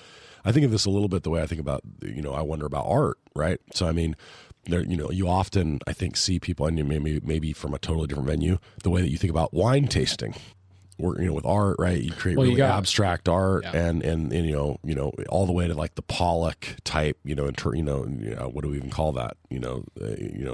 I think of this a little bit the way I think about, you know, I wonder about art, right? So, I mean, there, you know, you often, I think, see people, and maybe from a totally different venue, the way that you think about wine tasting. Or, you know, with art, right? You create really abstract art, and you know, all the way to like the Pollock type, you know, what do we even call that?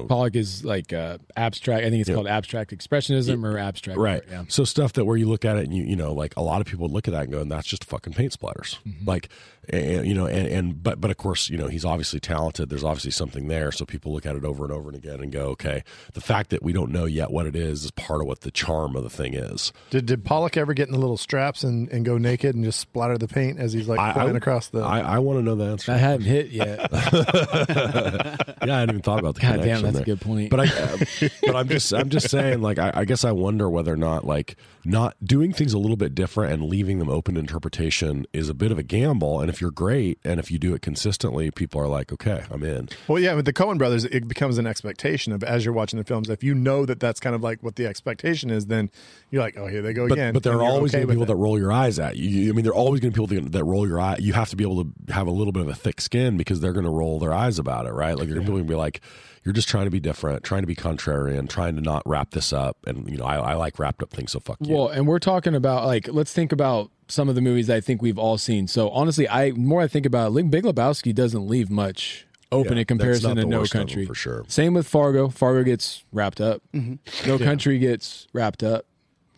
Pollock is like abstract. I think it's called abstract expressionism or abstract right? art, yeah. So stuff that where you look at it and you know, like a lot of people would look at that and go, and that's just fucking paint splatters, like, and, you know, but of course, you know, he's obviously talented. There's obviously something there, so people look at it over and over and again and go, okay, the fact that we don't know yet what it is part of what the charm of the thing is. Did Pollock ever get in the little straps and go naked and just splatter the paint as he's like flying across the? I want to know the answer. I hadn't hit yet. Yeah, I hadn't even thought about the God connection damn, that's there. a good point. But I'm just saying, like, I guess I wonder whether or not, like, not doing things a little bit different and leaving them open to interpretation is a bit of a gamble. And if you're great and if you do it consistently, people are like, okay, I'm in. Well, yeah, with the Coen Brothers, it becomes an expectation of, as you're watching the films, if you know that that's kind of like what the expectation is, then you're like, oh, here they go again. But there are always okay going to be people that roll your eyes at you. I mean, there are always going to be people that roll your eye. You have to be able to have a little bit of a thick skin because they're going to roll their eyes about it, right? Like, you're going to be like, you're just trying to be different, trying to be contrarian, trying to not wrap this up. And, you know, I like wrapped up things, so fuck you. Well, and we're talking about, like, let's think about some of the movies that I think we've all seen. So honestly, more I think about it, Big Lebowski doesn't leave much open in comparison to No Country. For sure. Same with Fargo. Fargo gets wrapped up. No Country gets wrapped up.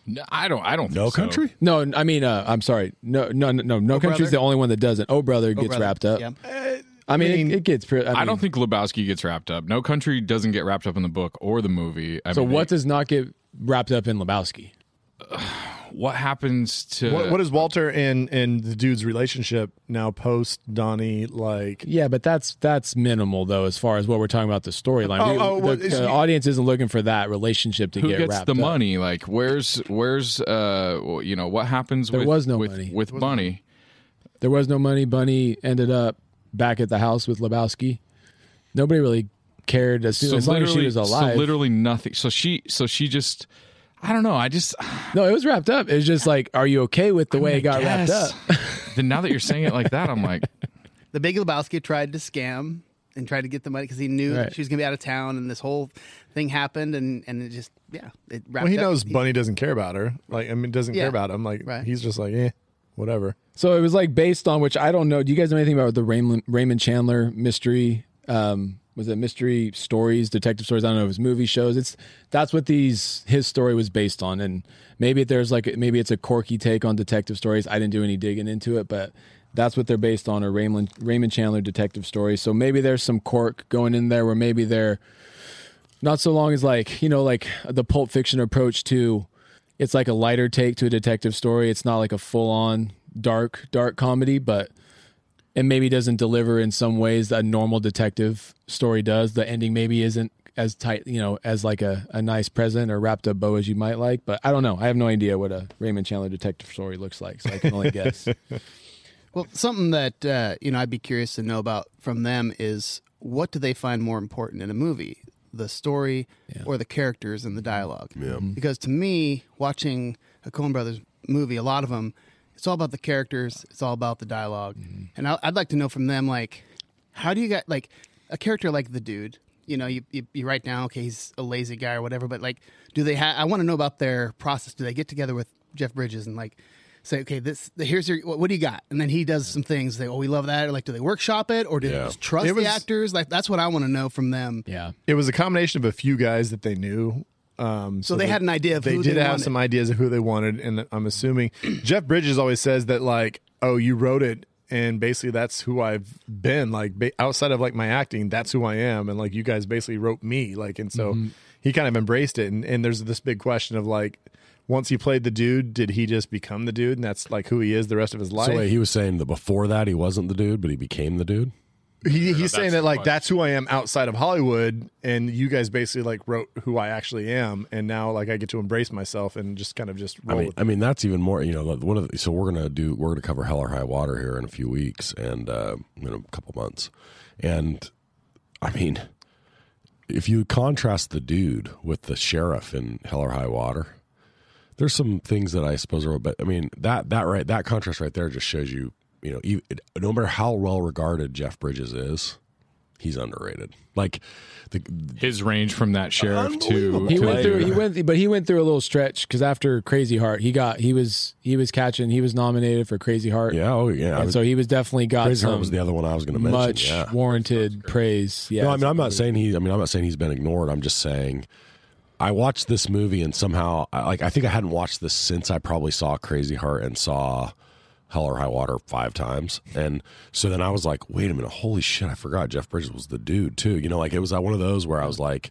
No, I don't think No so. Country? No, I mean, I'm sorry. No Country's the only one that doesn't. Oh Brother gets wrapped up. Yeah. I mean, it gets. I don't think Lebowski gets wrapped up. No Country doesn't get wrapped up in the book or the movie. So what does not get wrapped up in Lebowski? What happens to what is Walter and the dude's relationship now post Donnie like? Yeah, but that's minimal though, as far as what we're talking about the storyline. The audience isn't looking for that relationship to who get gets wrapped the up. money? Like, where's you know, what happens? There with, was no with, money. with Bunny. There was no money. Bunny ended up back at the house with Lebowski. Nobody really cared as long as she was alive. So literally nothing. So she just. I don't know. No, it was wrapped up. It was just like, are you okay with the way it got wrapped up? Then now that you're saying it like that, I'm like, The Big Lebowski tried to scam and tried to get the money because he knew Right. she was going to be out of town, and this whole thing happened, and it just it wrapped Well, he up. knows Bunny doesn't care about her. Like, I mean, doesn't care about him. Like, Right. he's just like, whatever. So it was like based on, which I don't know. Do you guys know anything about the Raymond Chandler mystery? Was it mystery stories, detective stories? I don't know if it's movie shows. That's what his story was based on, and maybe maybe it's a quirky take on detective stories. I didn't do any digging into it, but that's what they're based on, are Raymond Chandler detective stories. So maybe there's some quirk going in there, where maybe they're Not so long as like like the Pulp Fiction approach to, it's like a lighter take to a detective story. It's not like a full on dark comedy, but it maybe doesn't deliver in some ways that a normal detective story does. The ending maybe isn't as tight, as like a nice present or wrapped up bow as you might like. But I don't know. I have no idea what a Raymond Chandler detective story looks like, so I can only guess. Well, something that I'd be curious to know about from them is, what do they find more important in a movie, the story or the characters and the dialogue? Yeah. Because to me, watching a Coen Brothers movie, a lot of them, it's all about the characters, it's all about the dialogue. And I'd like to know from them, like, how do you get, like, a character like the dude, you write down, okay, he's a lazy guy or whatever, but like, do they I want to know about their process. Do they get together with Jeff Bridges and like say, okay, here's your, what do you got? And then he does some things. They, we love that. Or like, do they workshop it, or do they just trust the actors? Like, that's what I want to know from them. Yeah. It was a combination of a few guys that they knew. So they had an idea of who they did have wanted. some ideas of who they wanted, and I'm assuming Jeff Bridges always says that, like, oh, you wrote it, and basically that's who I've been. Like, outside of like my acting, that's who I am, and like you guys basically wrote me. Like, and so he kind of embraced it. And there's this big question of like, once he played the dude, did he just become the dude, and that's like who he is the rest of his life? So wait, he was saying that before that he wasn't the dude, but he became the dude? He's saying that like that's who I am outside of Hollywood, and you guys basically like wrote who I actually am, and now like I get to embrace myself and just kind of just roll. I mean that's even more. One of the, so we're gonna cover Hell or High Water here in a few weeks and in a couple months, and I mean, if you contrast the dude with the sheriff in Hell or High Water, there's some things that I suppose are, but I mean that contrast right there just shows you. No matter how well regarded Jeff Bridges is, he's underrated. Like his range from that sheriff to he went through a little stretch because after Crazy Heart, he was nominated for Crazy Heart. Yeah, oh yeah. And so he was definitely got Crazy some Heart was the other one I was going to mention. Much warranted praise. Yeah. No, I mean I'm not saying he's been ignored. I'm just saying I watched this movie and somehow I think I hadn't watched this since I probably saw Crazy Heart and saw Hell or High Water 5 times. And so then I was like, wait a minute, holy shit, I forgot Jeff Bridges was the dude too. Like it was one of those where I was like,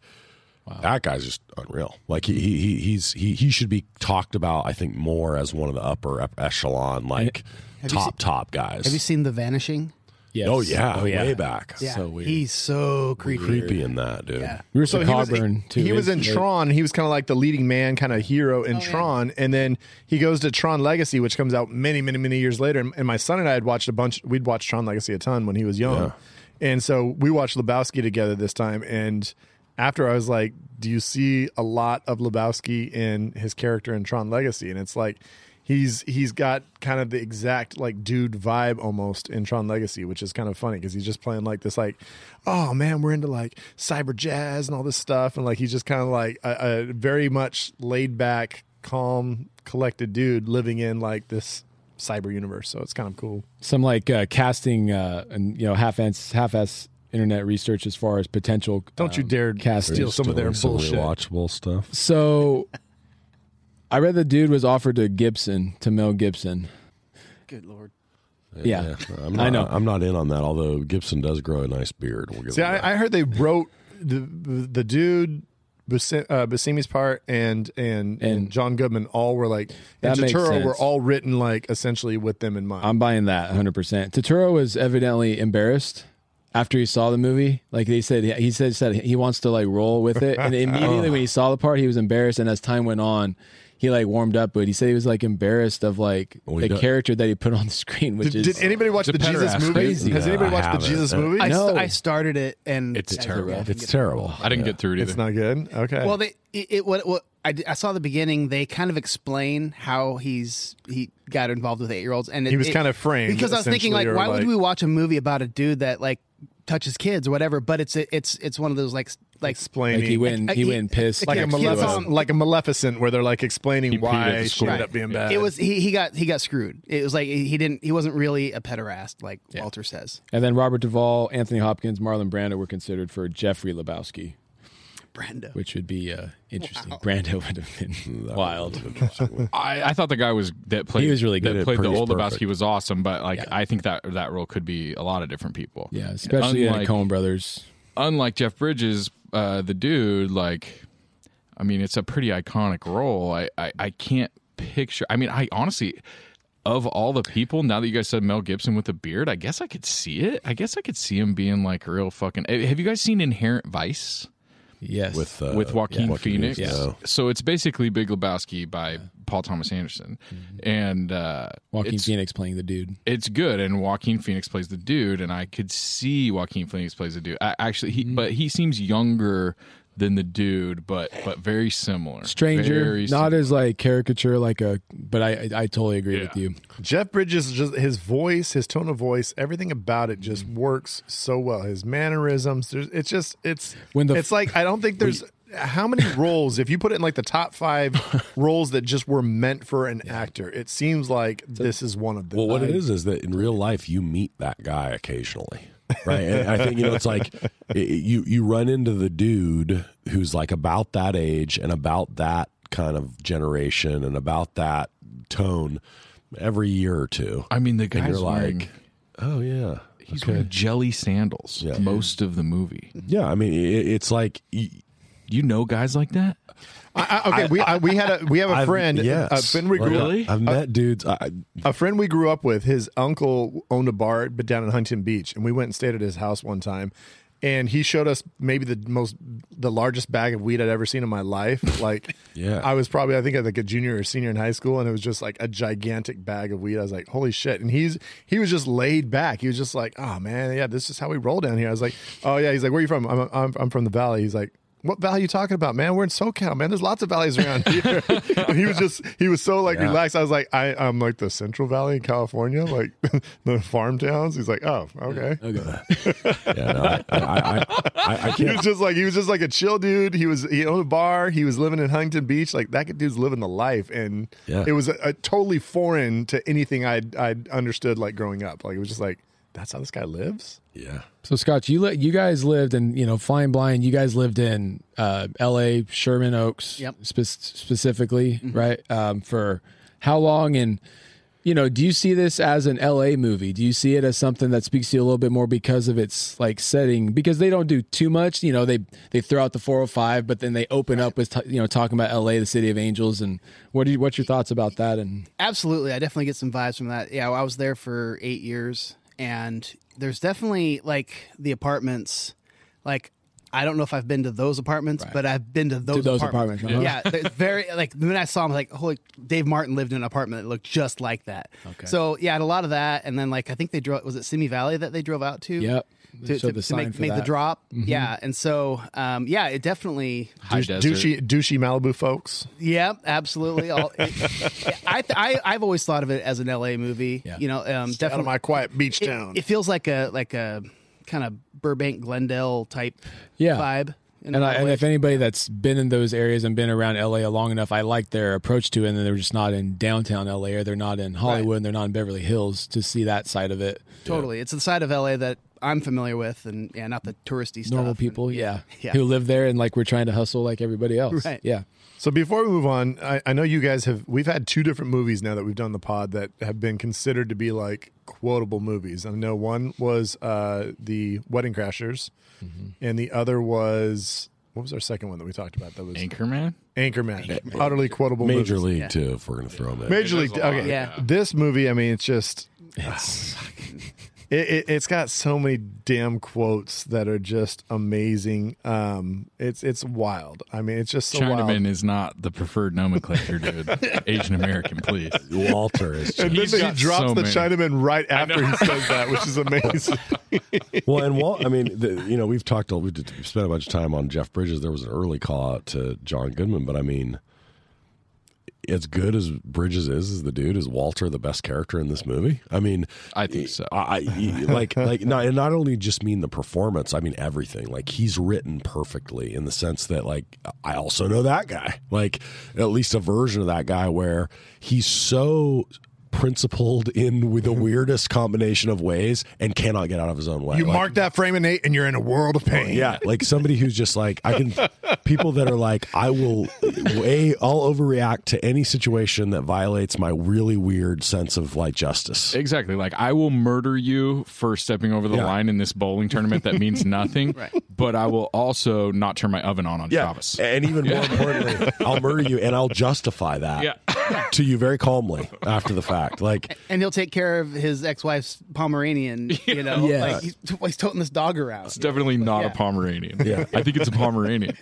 wow, that guy's just unreal. Like he should be talked about, I think, more as one of the upper echelon, like top guys. Have you seen The Vanishing? Yes. Oh yeah, way back. Yeah, so weird. He's so creepy in that, dude. Yeah. Russell Coburn too. He was in Tron. He was kind of like the leading man, kind of hero in Tron, and then he goes to Tron Legacy, which comes out many years later. And my son and I had watched a bunch. We'd watched Tron Legacy a ton when he was young, and so we watched Lebowski together this time. And after I was like, "Do you see a lot of Lebowski in his character in Tron Legacy?" And it's like, he's got kind of the exact like dude vibe almost in Tron Legacy, which is kind of funny because he's just playing like this, like, oh man, we're into like cyber jazz and all this stuff, and like he's just kind of like a very much laid back, calm, collected dude living in like this cyber universe. So it's kind of cool. Some like casting and half-ass internet research as far as potential. Don't you dare steal some of their bullshit. Rewatchable stuff. So I read the dude was offered to Mel Gibson. Good Lord. Yeah. I know. I'm not in on that, although Gibson does grow a nice beard. See, I heard they wrote the dude, Buscemi's part, and John Goodman all were like, and Turturro were all written like essentially with them in mind. I'm buying that 100%. Turturro was evidently embarrassed after he saw the movie. Like he said he wants to like roll with it, and immediately when he saw the part, he was embarrassed. And as time went on, he like warmed up, but he said he was like embarrassed of like the character that he put on the screen. Which did anybody watch the Jesus movie? Crazy. Has anybody watched the Jesus movie? I started it and it's terrible. It's terrible. I didn't get through it either. It's not good. Okay. Well, I saw the beginning. They kind of explain how he got involved with 8-year-olds, and he was kind of framed because I was thinking like, why would we watch a movie about a dude that like touches kids or whatever? But it's one of those like explaining. Like he went pissed. Like a Maleficent, where they're like explaining why she ended up being bad. It was he got screwed. It was like he wasn't really a pederast like Walter says. And then Robert Duvall, Anthony Hopkins, Marlon Brando were considered for Jeffrey Lebowski. Brando, which would be interesting. Wow. Brando would have been wild. I thought the guy that played. He was really good. That played the old Lebowski was awesome, but like I think that role could be a lot of different people. Yeah, especially in Coen Brothers. Unlike Jeff Bridges, the dude, like, I mean, it's a pretty iconic role. I can't picture. I mean, I honestly, of all the people, now that you guys said Mel Gibson with a beard, I guess I could see it. I guess I could see him being like a real fucking. Have you guys seen Inherent Vice? Yes, with Joaquin Phoenix. Yeah. So it's basically Big Lebowski by Paul Thomas Anderson, and Joaquin Phoenix playing the dude. It's good, and Joaquin Phoenix plays the dude, and I could see Joaquin Phoenix plays the dude. But he seems younger than the dude, but very similar. Stranger, Very not as like caricature, but I totally agree with you. Jeff Bridges, just his voice, his tone of voice, everything about it just works so well. His mannerisms, it's like, I don't think there's how many roles, if you put it in like the top 5 roles that just were meant for an actor, it seems like this is one of them. Well, what it is that in real life you meet that guy occasionally. Right. And I think, it's like you run into the dude who's like about that age and about that kind of generation and about that tone every year or two. I mean, the and guy's you're wearing, like, oh yeah, he's wearing jelly sandals most of the movie. Yeah, I mean, it's like you know guys like that. We have a friend. Yes. A friend we grew I've met dudes. A friend we grew up with. His uncle owned a bar, but down in Huntington Beach, and we went and stayed at his house one time. And he showed us maybe the largest bag of weed I'd ever seen in my life. Like, I was probably, I think, like a junior or senior in high school, and it was just like a gigantic bag of weed. I was like, holy shit! And he was just laid back. He was just like, oh man, yeah, this is how we roll down here. I was like, oh yeah. He's like, where are you from? I'm from the Valley. He's like, what valley are you talking about, man? We're in SoCal, man. There's lots of valleys around here. And he was so like relaxed. I was like, I'm like the Central Valley in California, like the farm towns. He's like, oh, okay. I can't. He was just like a chill dude. He owned a bar. He was living in Huntington Beach. Like that dude's living the life, and it was a totally foreign to anything I'd understood like growing up. Like it was just like, that's how this guy lives. Yeah. So Scott, you guys lived in, Flying Blind. You guys lived in L.A., Sherman Oaks, specifically, right? For how long? And do you see this as an L.A. movie? Do you see it as something that speaks to you a little bit more because of its like setting? Because they don't do too much. They throw out the 405, but then they open up with talking about L.A., the city of angels. And what's your thoughts about that? And absolutely, I definitely get some vibes from that. Yeah, I was there for 8 years. And there's definitely like the apartments, like I don't know if I've been to those apartments, but I've been to those apartments. Yeah, very like when I saw them, like holy, Dave Martin lived in an apartment that looked just like that. Okay. So yeah, I had a lot of that, and then like I think they drove. Was it Simi Valley that they drove out to? Yep. To make the drop. Mm-hmm. Yeah, and so it definitely douchey Malibu folks. Yeah, absolutely. I've always thought of it as an LA movie. Yeah. Definitely out of my quiet beach town. It feels like a kind of Burbank, Glendale type vibe. And if anybody that's been in those areas and been around LA long enough, I like their approach to it. And they're just not in downtown LA, or they're not in Hollywood, and they're not in Beverly Hills to see that side of it. Totally, it's the side of LA that I'm familiar with, and not the touristy stuff. Normal people, who live there, and like we're trying to hustle like everybody else. Right. Yeah. So before we move on, I know you guys we've had 2 different movies now that we've done the pod that have been considered to be like quotable movies. I know one was the Wedding Crashers, and the other was, what was our second one that we talked about? That was Anchorman. Utterly quotable. Major movies. League too, if we're gonna throw them in. Major League. Okay. Yeah. This movie, I mean, it's got so many damn quotes that are just amazing. It's wild. I mean, it's just so Chinaman wild. is not the preferred nomenclature, dude. Asian American, please. Walter is. And then he drops the Chinaman right after he says that, which is amazing. Well, and I mean, we've spent a bunch of time on Jeff Bridges. There was an early call out to John Goodman, but I mean, as good as Bridges is the dude, is Walter the best character in this movie? I mean, I think so. Not only just mean the performance, I mean everything. Like he's written perfectly in the sense that like I also know that guy, like at least a version of that guy where he's so principled in with the weirdest combination of ways and cannot get out of his own way. You Like, mark that frame of Nate, and you're in a world of pain. yeah, like somebody who's just like, people that are like, I'll overreact to any situation that violates my really weird sense of like justice. Exactly. Like, I will murder you for stepping over the line in this bowling tournament that means nothing, but I will also not turn my oven on Shabbos. And even more importantly, I'll murder you and I'll justify that to you very calmly after the fact. Like, And he'll take care of his ex-wife's Pomeranian, you know? Yeah. Like he's toting this dog around. It's definitely not a Pomeranian. Yeah. I think it's a Pomeranian.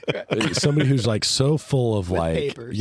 somebody who's like so full of like, papers.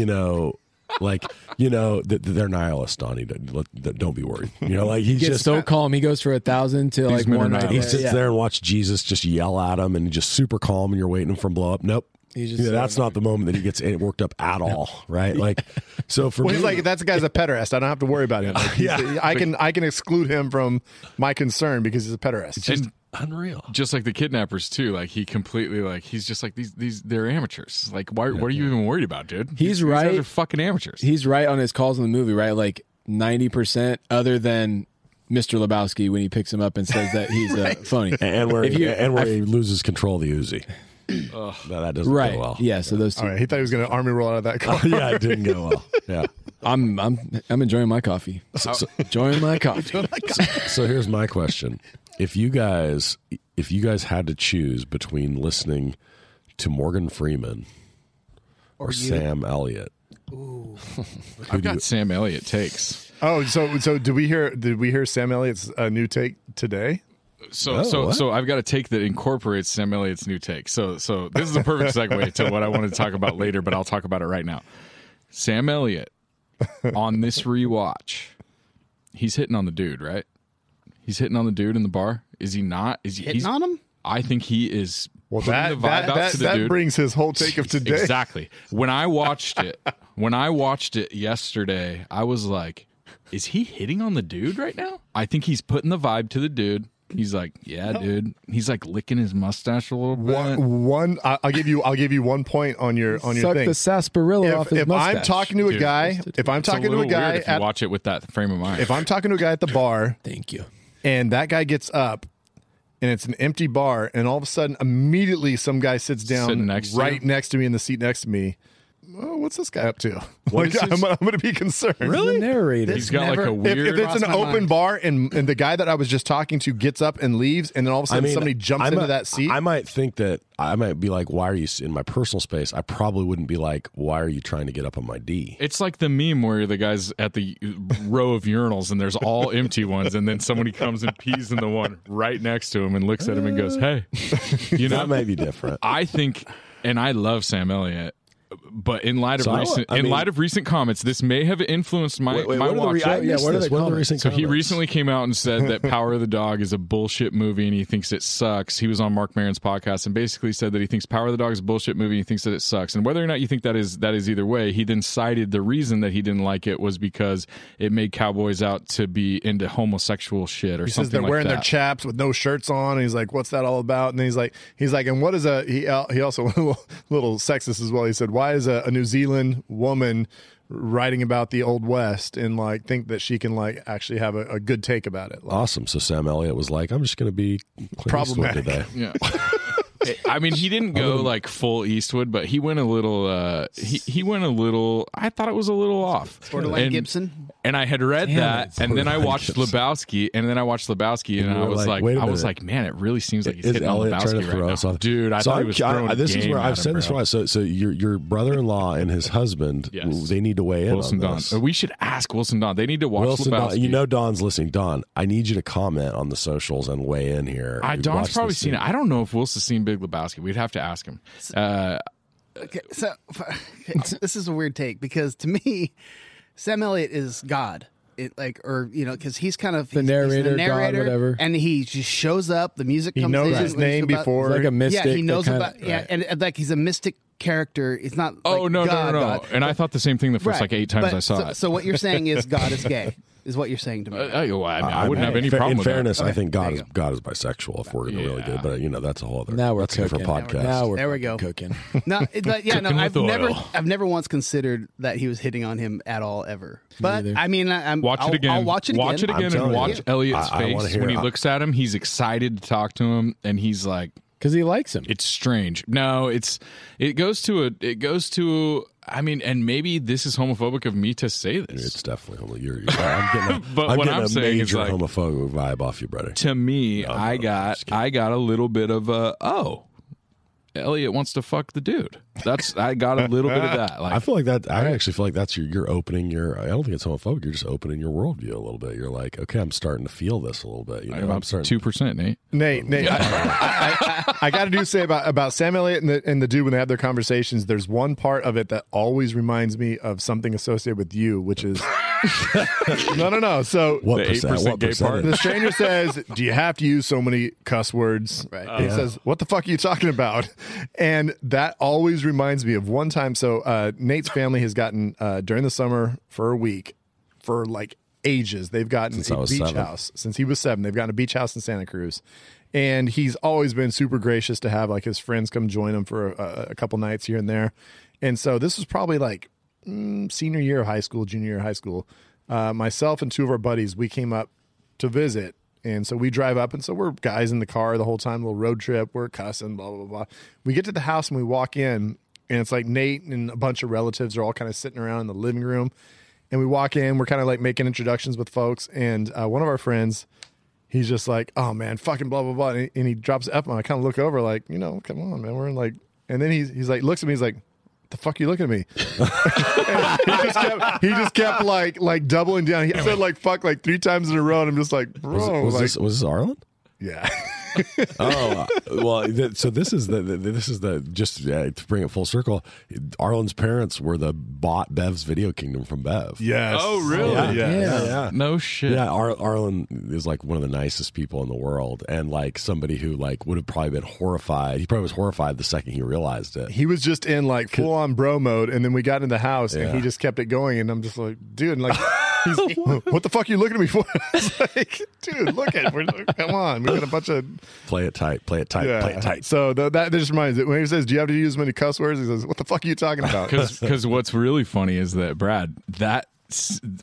they're nihilists, Donnie. Don't be worried. Like he's Gets just so calm. He goes for 1,000 to like men are 190. he sits there and watch Jesus just yell at him and he's just super calm and you're waiting for him to blow up. Nope. He's just That's not the moment that he gets worked up at all, right? Like, so for Well, me, he's like, that guy's a pederast. I don't have to worry about him. Like, I can exclude him from my concern because he's a pederast. And unreal. just like the kidnappers too, like he completely like he's just like these they're amateurs. Like what are you even worried about, dude? He's These right. guys are fucking amateurs. He's right on his calls in the movie, right? Like 90% other than Mr. Lebowski when he picks him up and says that he's a phony. And where he loses control of the Uzi. No, that doesn't Right. go well. Yeah, so those two. All right, he thought he was going to army roll out of that car. Yeah, it didn't go well. Yeah. I'm enjoying my coffee. Enjoying my coffee. So here's my question: if you guys had to choose between listening to Morgan Freeman or Sam Elliott, I've got Sam Elliott takes. Oh, so did we hear Sam Elliott's new take today? So I've got a take that incorporates Sam Elliott's new take. So this is a perfect segue to what I wanted to talk about later, but I'll talk about it right now. Sam Elliott on this rewatch, he's hitting on the dude, right? He's hitting on the dude in the bar. Is he not? Is he Hitting on him? I think he is. Well, putting the vibe out to the that dude. brings his whole take of today. Exactly. When I watched it yesterday, I was like, is he hitting on the dude right now? I think he's putting the vibe to the dude. He's like, yeah, dude. He's like licking his mustache a little bit. I'll give you 1 point on your Suck thing. the sarsaparilla off his If mustache. I'm talking to a Dude, guy, if I'm It's a talking to a little guy weird if you at, watch it with that frame of mind. if I'm talking to a guy at the bar Thank you. and that guy gets up and it's an empty bar and all of a sudden immediately some guy sits down Sitting next to right you? next to me in the seat next to me. Oh, what's this guy up to? What is his- I'm going to be concerned. The narrator. He's got like a If weird. it's an Crossed my open mind. bar and the guy that I was just talking to gets up and leaves, and then all of a sudden somebody jumps into that seat. I might think that I might be like, why are you in my personal space? I probably wouldn't be like, why are you trying to get up on my D? It's like the meme where the guy's at the row of urinals and there's all empty ones, and then somebody comes and pees in the one right next to him and looks at him and goes, "Hey," you know. That might be different. I think, and I love Sam Elliott, but in light of light of recent comments, this may have influenced my Wait, my what are the watch. I missed what are this. the What are the comments? recent So he comments? recently came out and said that Power of the Dog is a bullshit movie and he thinks it sucks. He was on Mark Maron's podcast and basically said that he thinks Power of the Dog is a bullshit movie and he thinks that it sucks. And whether or not you think that is either way, he then cited the reason that he didn't like it was because it made cowboys out to be into homosexual shit or He something says they're like wearing that. their chaps with no shirts on, and he's like, "What's that all about?" And then he's like, and what is he also a little sexist as well. He said, "Why is a New Zealand woman writing about the Old West and like think that she can like actually have a good take about it?" Like, Awesome. So Sam Elliott was like, I'm just going to be Clint Eastwood Problematic. today. Yeah. I mean, he didn't go like full Eastwood, but he went a little. He went a little. I thought it was a little off. Borderline And- Gibson. And I had read that, and then I watched Lebowski, and I you I were was like, like, wait a I was minute. like, man, it really seems like he's Is hitting on Elliott trying to Lebowski throw right us now. off? Dude, I thought he was throwing this is game where at I've him, said this bro. for so your brother-in-law and his husband, Yes. they need to weigh in Wilson on Don. this. We should ask Wilson Don. They need to watch Wilson, Lebowski. Don, you know Don's listening. Don, I need you to comment on the socials and weigh in here. Don's Watch probably this seen thing. it. I don't know if Wilson's seen Big Lebowski. We'd have to ask him. Okay, so this is a weird take because to me, Sam Elliott is God. Because he's kind of The narrator, God, whatever. and he just shows up. The music he comes knows in. his name He's before. like a mystic. Yeah, he knows that about. kinda- Yeah, right. and like he's a mystic character. It's not. Oh like no, God, no. God. And I thought the same thing the first Right. like 8 times But I saw so, it. So what you're saying is God is gay. is what you're saying to me. I wouldn't have any problem In with fairness, Okay, I think there you God is bisexual. If we're going to really do, but that's a whole other. Now we're that's a cooking. different podcast. Now we're There we go. cooking. No, but yeah, no, Cooking with I've never once considered that he was hitting on him at all ever. But neither. I mean, I'll I'll watch it again. Watch it I'm again and telling watch you. Elliot's I wanna face hear when he it. looks at him. He's excited to talk to him, and he's like, Because he likes him. it's strange. No, it goes to. I mean, and maybe this is homophobic of me to say this. It's definitely I'm getting a, But I'm what getting I'm a saying is major like- homophobic vibe off you, brother. To me, No, I just kidding. got a little bit of a Elliot wants to fuck the dude. I got a little bit of that. Like, I feel like that. I actually feel like that's you're opening your. I don't think it's homophobic. You're just opening your worldview a little bit. You're like, okay, I'm starting to feel this a little bit. You know, I'm about starting. 2%, Nate. Nate, I got to say about Sam Elliott and the dude when they have their conversations. There's one part of it that always reminds me of something associated with you, which is no. So What The percent? 8% What gay percentage? part? the stranger says, "Do you have to use so many cuss words?" Right. And he says, "What the fuck are you talking about?" And that always reminds me of one time. So Nate's family has gotten during the summer for a week for like ages. They've gotten Since I a was beach 7. house since he was 7. They've gotten a beach house in Santa Cruz, and he's always been super gracious to have like his friends come join him for a couple nights here and there. And so this was probably like senior year of high school, junior year of high school. Myself and 2 of our buddies, we came up to visit. And so we drive up, and so we're guys in the car the whole time, little road trip. We're cussing, blah, blah, blah. We get to the house, and we walk in, and it's like Nate and a bunch of relatives are all kind of sitting around in the living room. And we walk in, we're kind of like making introductions with folks. And one of our friends, he's just like, oh, man, fucking blah, blah, blah. And he drops the F-bomb. I kind of look over like, come on, man. We're in like, and then he's like, looks at me, he's like, the fuck you looking at me? he just kept like doubling down. He said like fuck like 3 times in a row, and I'm just like, bro, Was like, this Arlen? yeah. Well, so this is the just to bring it full circle. Arlen's parents were the bought Bev's Video Kingdom from Bev. Yes. Oh, really? Yeah. No shit. Yeah, Arlen is like one of the nicest people in the world, and like somebody who like would have probably been horrified. He probably was horrified the second he realized it. He was just in like full on bro mode, and then we got in the house, and Yeah. he just kept it going, and I'm just like, dude, and like, what the fuck are you looking at me for? It's like, dude, look at, come on, we got a bunch of Play it tight, play it tight, play it tight. So that just reminds me when he says, "Do you have to use many cuss words?" He says, "What the fuck are you talking about?" Because what's really funny is that Brad,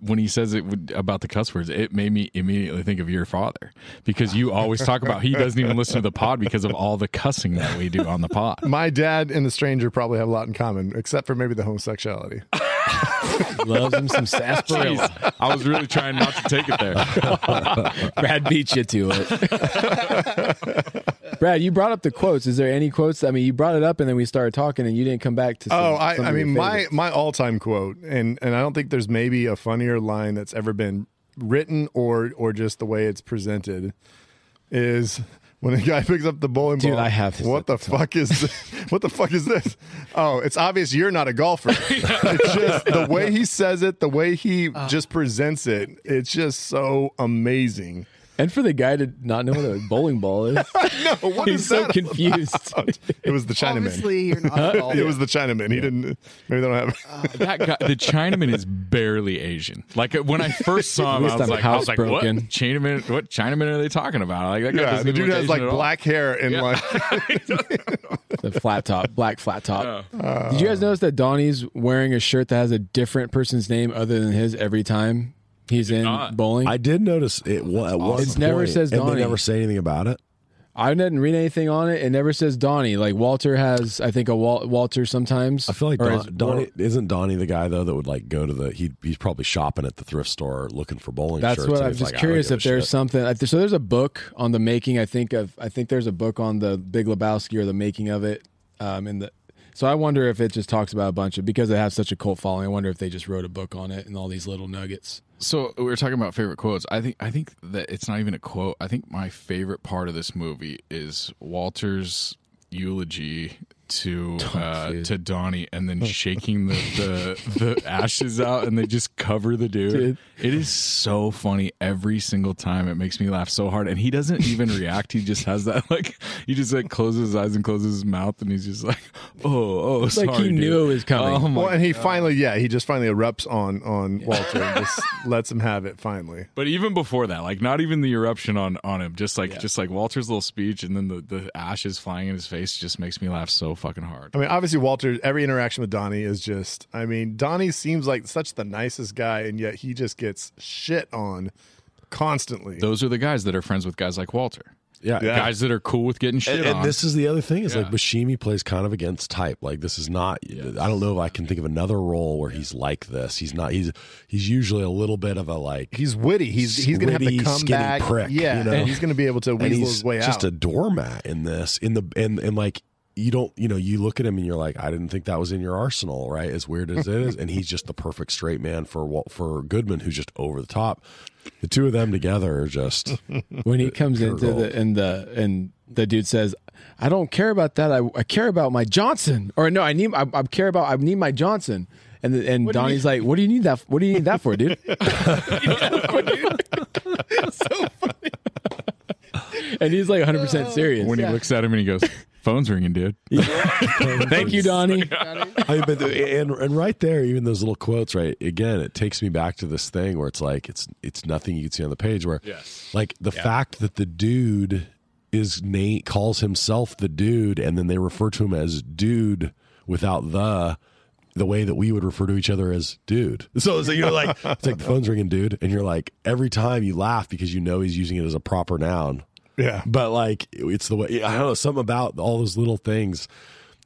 when he says it about the cuss words, it made me immediately think of your father, because you always talk about he doesn't even listen to the pod because of all the cussing that we do on the pod. My dad and the stranger probably have a lot in common, except for maybe the homosexuality. Loves him some sarsaparilla. Jeez, I was really trying not to take it there. Brad beat you to it. Brad, you brought up the quotes. Is there any quotes? I mean, you brought it up and then we started talking and you didn't come back to some, some I of your mean, favorites. my all-time quote, and I don't think there's maybe a funnier line that's ever been written or just the way it's presented, is when a guy picks up the bowling Dude, ball. I have this what at the the time. fuck is this? What the fuck is this? Oh, it's obvious you're not a golfer. It's just the way he says it, the way he just presents it. It's just so amazing. And for the guy to not know what a bowling ball is, No, what he's is so that confused. about? It was the Chinaman. Obviously, you're not all. It was the Chinaman. He didn't. Maybe they don't have. That guy, the Chinaman, is barely Asian. Like when I first saw him, At least I'm what housebroken. Chinaman? What Chinaman are they talking about? Like that guy Yeah, doesn't the even dude look has Asian like at all. black hair and Yeah. like. The flat top, black flat top. Did you guys notice that Donnie's wearing a shirt that has a different person's name other than his every time he's in not. bowling? I did notice it. Well, at one It never point, says and Donnie. they never say anything about it. I didn't read anything on it. It never says Donnie. Like Walter has, I think, a Walter sometimes. I feel like Or his- Donnie isn't Donnie the guy though that would like go to the he's probably shopping at the thrift store looking for bowling That's shirts. what and I'm he's just like, I don't curious give if a there's shit. something. So there's a book on the making. I think there's a book on the Big Lebowski or the making of it. So I wonder if it just talks about a bunch of, because it has such a cult following. I wonder if they just wrote a book on it and all these little nuggets. So we were talking about favorite quotes. I think that it's not even a quote. I think my favorite part of this movie is Walter's eulogy to Donnie and then shaking the ashes out, and they just cover the dude. It is so funny every single time. It makes me laugh so hard, and he doesn't even react. He just has that he just closes his eyes and closes his mouth, and he's just like, oh, sorry, like he dude. knew it was coming. Oh my Well, and he finally erupts on Walter and just lets him have it finally. But even before that, like not even the eruption on him, just like Walter's little speech, and then the ashes flying in his face just makes me laugh so fucking hard. I mean, obviously, Walter, every interaction with Donnie is just, I mean, Donnie seems like such the nicest guy, and yet he just gets shit on constantly. Those are the guys that are friends with guys like Walter. Yeah. Guys that are cool with getting shit on. And this is the other thing is like Buscemi plays kind of against type. Like this is not. I don't know if I can think of another role where he's like this. He's not. He's usually a little bit of a like. He's witty. He's going to have to come skinny back. prick. Yeah, you know? and he's going to be able to weasel his way just out. a doormat in this. And like you don't. You look at him and you're like, I didn't think that was in your arsenal, right? As weird as it is, and he's just the perfect straight man for Goodman, who's just over the top. The two of them together are just when he comes into the dude says, "I don't care about that. I care about my Johnson." Or no, I need my Johnson. And Donnie's like, "What do you need that? What do you need that for, dude?" So funny. And he's like 100% serious. When he looks at him and he goes, "Phone's ringing, dude." Thank you, Donnie. And right there, even those little quotes, right? Again, it takes me back to this thing where it's like it's nothing you can see on the page. Where like the fact that the dude calls himself the dude, and then they refer to him as dude without the way that we would refer to each other as dude. So you're like, it's like the phone's ringing, dude, and you're like, every time you laugh because you know he's using it as a proper noun. Yeah, but like it's the way, I don't know, something about all those little things,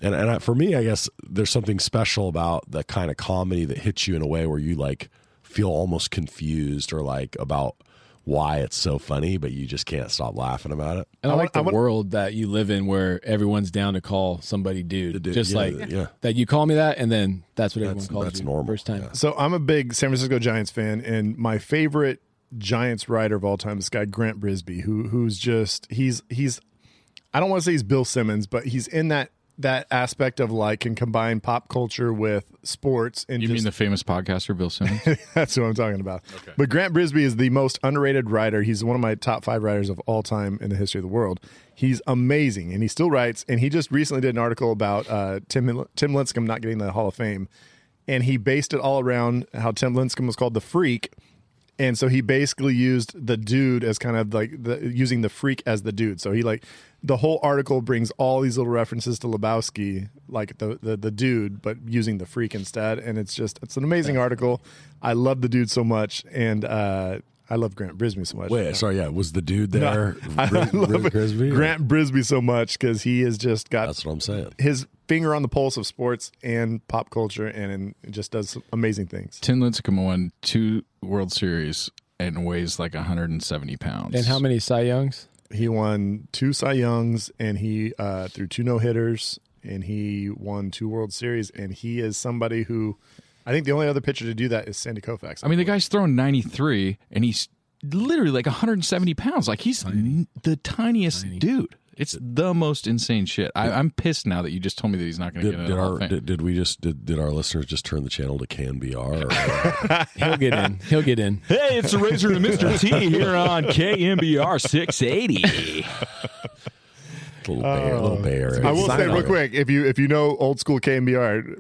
and for me, I guess there's something special about the kind of comedy that hits you in a way where you like feel almost confused or like about why it's so funny, but you just can't stop laughing about it. And I like the world that you live in where everyone's down to call somebody dude. Just that you call me that, and then that's what everyone calls that's you normal. first time. Yeah. So I'm a big San Francisco Giants fan, and my favorite Giants writer of all time, this guy Grant Brisbee, who's just he's I don't want to say he's Bill Simmons, but he's in that aspect of like can combine pop culture with sports. And You mean the famous podcaster Bill Simmons? That's what I'm talking about. Okay. But Grant Brisbee is the most underrated writer. He's one of my top 5 writers of all time in the history of the world. He's amazing, and he still writes. And he just recently did an article about Tim Lincecum not getting the Hall of Fame, and he based it all around how Tim Lincecum was called the Freak. And so he basically used the dude as kind of like using the freak as the dude. So he like the whole article brings all these little references to Lebowski, like the dude, but using the freak instead. And it's an amazing article. I love the dude so much, and I love Grant Brisbee so much. Wait, sorry, was the dude there? I love Grant Brisbee so much because he has just got. That's what I'm saying. His finger on the pulse of sports and pop culture, and just does amazing things. Tim Lincecum won 2 World Series and weighs like 170 pounds. And how many Cy Youngs? He won 2 Cy Youngs, and he threw 2 no-hitters, and he won 2 World Series, and he is somebody who I think the only other pitcher to do that is Sandy Koufax. I mean, the guy's throwing 93, and he's literally like 170 pounds. Like he's the tiniest dude. It's the most insane shit. I'm pissed now that you just told me that he's not going to get in. Did our listeners just turn the channel to KNBR? He'll get in. He'll get in. Hey, it's the Razor and Mr. T here on KNBR 680. Little bear. I will say real quick, if you know old school KNBR,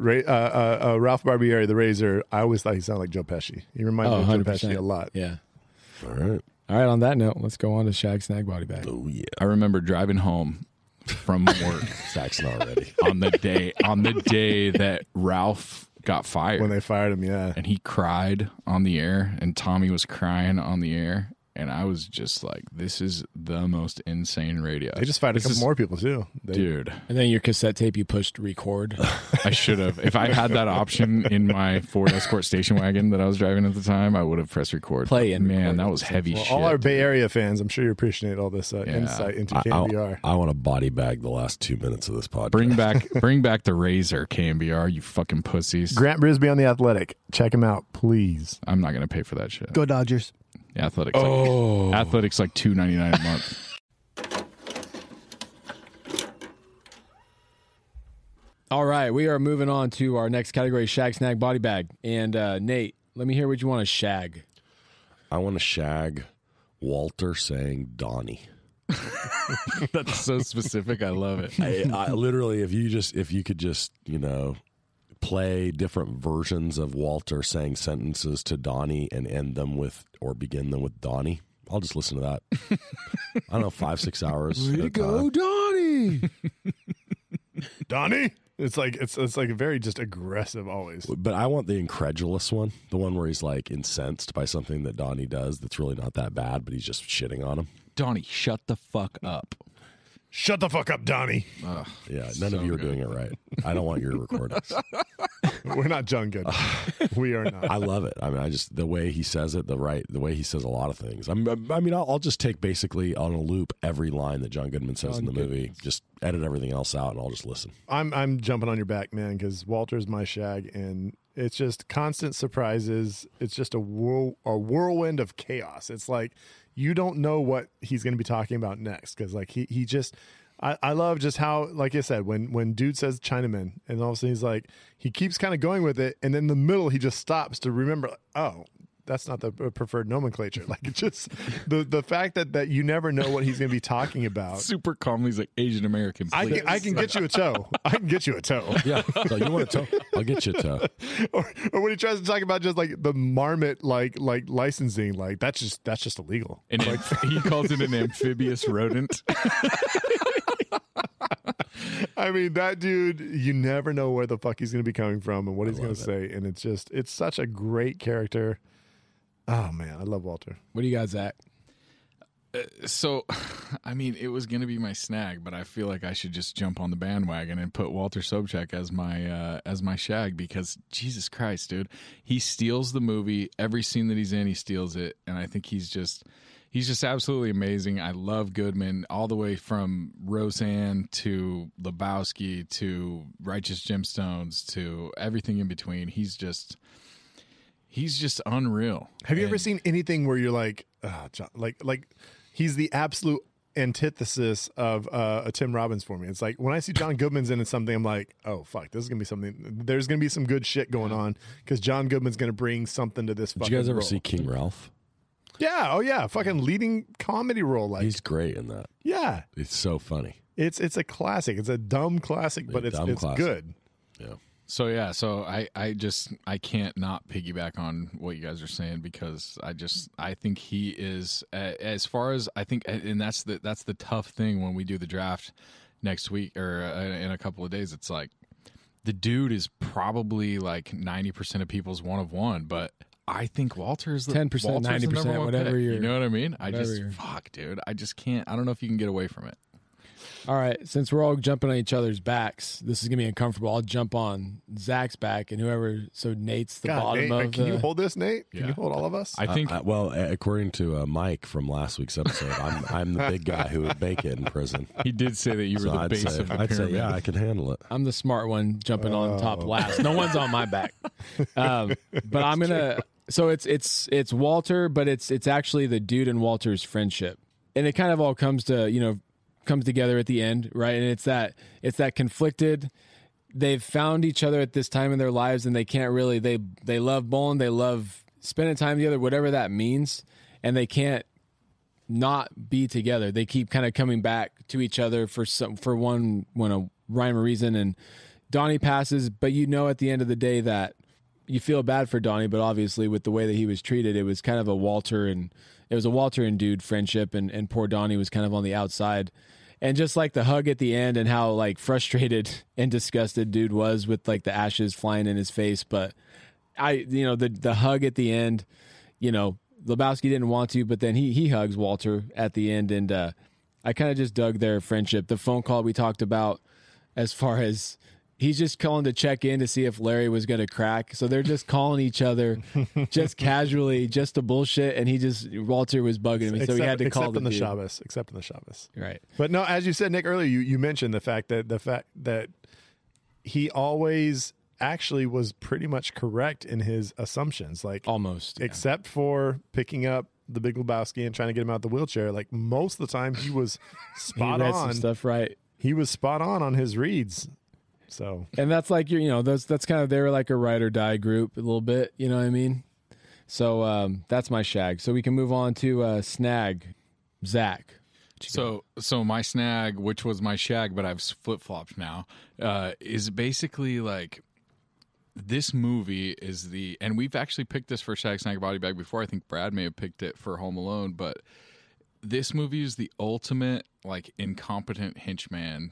Ralph Barbieri, the Razor, I always thought he sounded like Joe Pesci. He reminded me of Joe Pesci a lot. Yeah. All right. All right, on that note, let's go on to Shag Snag Body Bag. Oh yeah. I remember driving home from work. Saxon already. on the day that Ralph got fired. When they fired him, yeah. And he cried on the air, and Tommy was crying on the air. And I was just like, this is the most insane radio. They just fired a couple more people, too. Dude. And then your cassette tape, you pushed record. I should have. If I had that option in my Ford Escort station wagon that I was driving at the time, I would have pressed record. Man, that was heavy shit. All our Bay Area fans, I'm sure you appreciate all this insight into KNBR. I want to body bag the last 2 minutes of this podcast. Bring back the Razor, KNBR, you fucking pussies. Grant Brisbee on The Athletic. Check him out, please. I'm not going to pay for that shit. Go Dodgers. Athletics like $2.99 a month. All right, we are moving on to our next category, shag, snag, body bag. And Nate, let me hear what you want to shag. I want to shag Walter saying Donnie. That's so specific. I love it. I literally, if you could just, play different versions of Walter saying sentences to Donnie and end them with, or begin them with Donnie, I'll just listen to that. I don't know, 5-6 hours. Way to go, Donnie! Donnie. It's like very just aggressive always. But I want the incredulous one, the one where he's like incensed by something that Donnie does that's really not that bad, but he's just shitting on him. Donnie, shut the fuck up. Shut the fuck up, Donnie. Yeah, none of you are doing it right. I don't want your recordings. We're not John Goodman. We are not. I love it. I mean, the way he says it, the way he says a lot of things. I'll just take basically on a loop every line that John Goodman says in the movie, just edit everything else out, and I'll just listen. I'm jumping on your back, man, because Walter's my shag, and it's just constant surprises. It's just a whirlwind of chaos. It's like you don't know what he's going to be talking about next, because like he just. I love just how, like I said, when dude says Chinaman, and all of a sudden he's like, he keeps kind of going with it, and then in the middle he just stops to remember, oh, that's not the preferred nomenclature. Like, it's just the fact that you never know what he's going to be talking about. Super calmly, he's like, Asian American. I can get you a toe. I can get you a toe. Yeah. So you want a toe? I'll get you a toe. Or when he tries to talk about just like the marmot, like licensing, like that's just illegal. And he calls it an amphibious rodent. I mean, that dude, you never know where the fuck he's going to be coming from and what he's going to say. And it's such a great character. Oh, man, I love Walter. What do you got, Zach? So, I mean, it was going to be my snag, but I feel like I should just jump on the bandwagon and put Walter Sobchak as my shag, because Jesus Christ, dude, he steals the movie. Every scene that he's in, he steals it, and I think he's just absolutely amazing. I love Goodman all the way from Roseanne to Lebowski to Righteous Gemstones to everything in between. He's just unreal. Have you ever seen anything where you're like, oh, John, like he's the absolute antithesis of a Tim Robbins for me. It's like when I see John Goodman's in something, I'm like, oh fuck, this is gonna be something. There's gonna be some good shit going on because John Goodman's gonna bring something to this. Did you guys ever role. see King Ralph? Yeah. Oh yeah. Fucking leading comedy role. Like he's great in that. Yeah. It's so funny. It's a classic. It's a dumb classic, but it's classic. good. Yeah. So I can't not piggyback on what you guys are saying, because I think he is, as far as I think, and that's the tough thing when we do the draft next week or in a couple of days. It's like the dude is probably like 90% of people's one of one, but I think Walter's the 10%, Walter's 90%, whatever pick. you're. You know what I mean? You're. Fuck, dude. I just can't. I don't know if you can get away from it. All right, since we're all jumping on each other's backs, this is gonna be uncomfortable. I'll jump on Zach's back, and whoever. So Nate's the bottom Nate, of. can you hold this, Nate? Can Yeah. you hold all of us? I think. Well, according to Mike from last week's episode, I'm the big guy who would bake it in prison. He did say that you were So the I'd base say, of the I'd pyramid. say, yeah, I can handle it. I'm the smart one jumping on top last. No one's on my back. But I'm gonna. So it's Walter, but it's actually the dude and Walter's friendship, and it kind of all comes together at the end, right? And it's that conflicted. They've found each other at this time in their lives, and they can't really. They love bowling, they love spending time together, whatever that means, and they can't not be together. They keep kind of coming back to each other for one a rhyme or reason. And Donnie passes, but at the end of the day that you feel bad for Donnie, but obviously with the way that he was treated, it was kind of a Walter and dude friendship, and poor Donnie was kind of on the outside. And just like the hug at the end and how like frustrated and disgusted dude was with like the ashes flying in his face. But the hug at the end, Lebowski didn't want to, but then he hugs Walter at the end. And I kind of just dug their friendship. The phone call we talked about, as far as he's just calling to check in to see if Larry was going to crack. So they're just calling each other just casually, just to bullshit. And Walter was bugging him. So he had to call except in the Shabbos. Right. But no, as you said, Nick, earlier, you mentioned the fact that he always actually was pretty much correct in his assumptions. Like almost. Yeah. Except for picking up the Big Lebowski and trying to get him out the wheelchair. Like most of the time he was spot he read on. some stuff right. He was spot on his reads. So, And that's like that's kind of, they were like a ride or die group a little bit. You know what I mean? So that's my shag. So we can move on to snag. Zach. So my snag, which was my shag, but I've flip flopped now, is basically like, this movie is and we've actually picked this for Shag Snag Body Bag before. I think Brad may have picked it for Home Alone, but this movie is the ultimate like incompetent henchman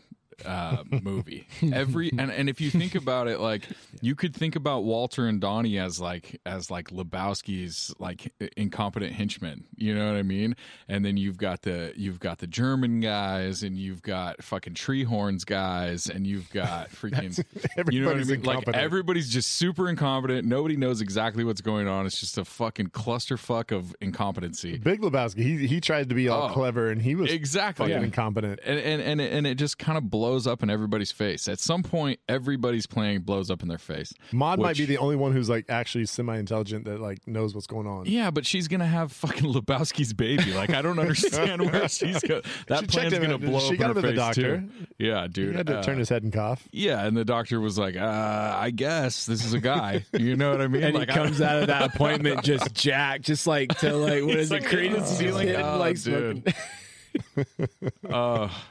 movie. And if you think about it, like you could think about Walter and Donnie as like Lebowski's like incompetent henchmen, you know what I mean? And then you've got the German guys, and you've got fucking tree horns guys, and you've got freaking you know what I mean? Like everybody's just super incompetent. Nobody knows exactly what's going on. It's just a fucking clusterfuck of incompetency. Big Lebowski, he tried to be all clever, and he was exactly fucking incompetent. And it just kind of blows up in everybody's face. At some point, everybody's playing blows up in their face. Maud might be the only one who's like actually semi-intelligent that like knows what's going on. Yeah, but she's gonna have fucking Lebowski's baby. Like I don't understand where she's going. That plan's gonna blow up in her face doctor. too. Yeah, dude. He had to turn his head and cough. Yeah, and the doctor was like, I guess this is a guy. You know what I mean? And like, he comes out of that appointment just jacked, just like to like what is like, it? Credence feeling like dude.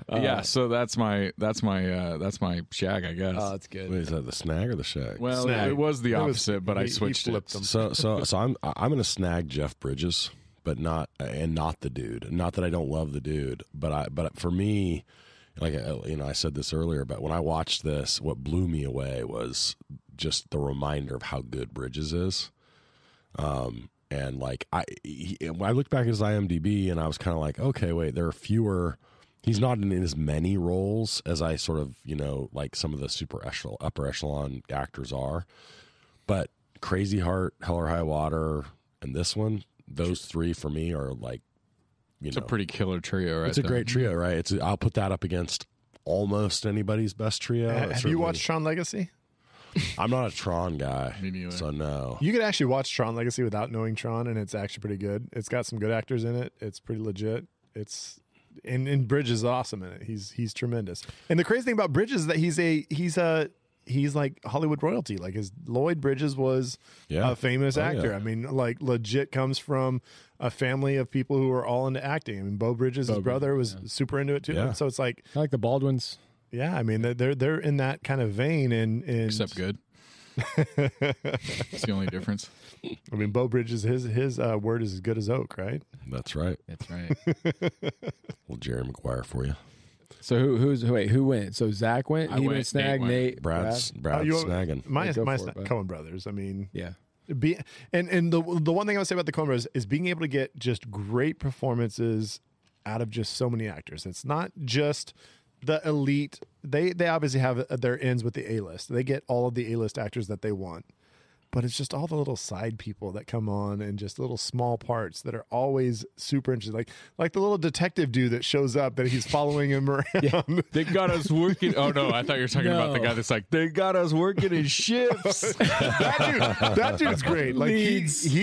Yeah, so that's my shag, I guess. Oh, that's good. Wait, is that the snag or the shag? Well, Snag. it was the opposite, but I he switched flipped it. them. So I'm going to snag Jeff Bridges, but not the dude. Not that I don't love the dude, but for me, like I said this earlier, but when I watched this, what blew me away was just the reminder of how good Bridges is. And like when I looked back at his IMDb, and I was kind of like, okay, wait, there are fewer. He's not in as many roles as I sort of like some of the upper echelon actors are. But Crazy Heart, Hell or High Water, and this one, those three for me are like, It's a pretty killer trio, right? It's a great trio, right? I'll put that up against almost anybody's best trio. Have you watched Tron Legacy? I'm not a Tron guy, Me neither. so no. You could actually watch Tron Legacy without knowing Tron, and it's actually pretty good. It's got some good actors in it. It's pretty legit. It's and Bridges is awesome in it. He's tremendous. And the crazy thing about Bridges is that he's like Hollywood royalty. Like Lloyd Bridges was a famous actor. Yeah. I mean, like legit comes from a family of people who are all into acting. I mean, Bo Bridges, his brother, was super into it too. Yeah. So it's like, I like the Baldwins. yeah, I mean, they're in that kind of vein. And Except good. It's the only difference. I mean, Bo Bridges, his word is as good as oak, right? That's right. That's right. Well, Jerry Maguire for you. So who went? So Zach went. I He went, went. Snag. Nate went. Nate. Brad's snagging. My Go for it, bud. Coen Brothers. I mean, Yeah. And the one thing I would say about the Coen Brothers is being able to get just great performances out of just so many actors. It's not just the elite. They obviously have their ends with the A-list. They get all of the A-list actors that they want. But it's just all the little side people that come on and just little small parts that are always super interesting. Like the little detective dude that shows up that he's following him around. They got us working. Oh no, I thought you were talking about the guy that's like, they got us working in shifts. that dude's great. Like he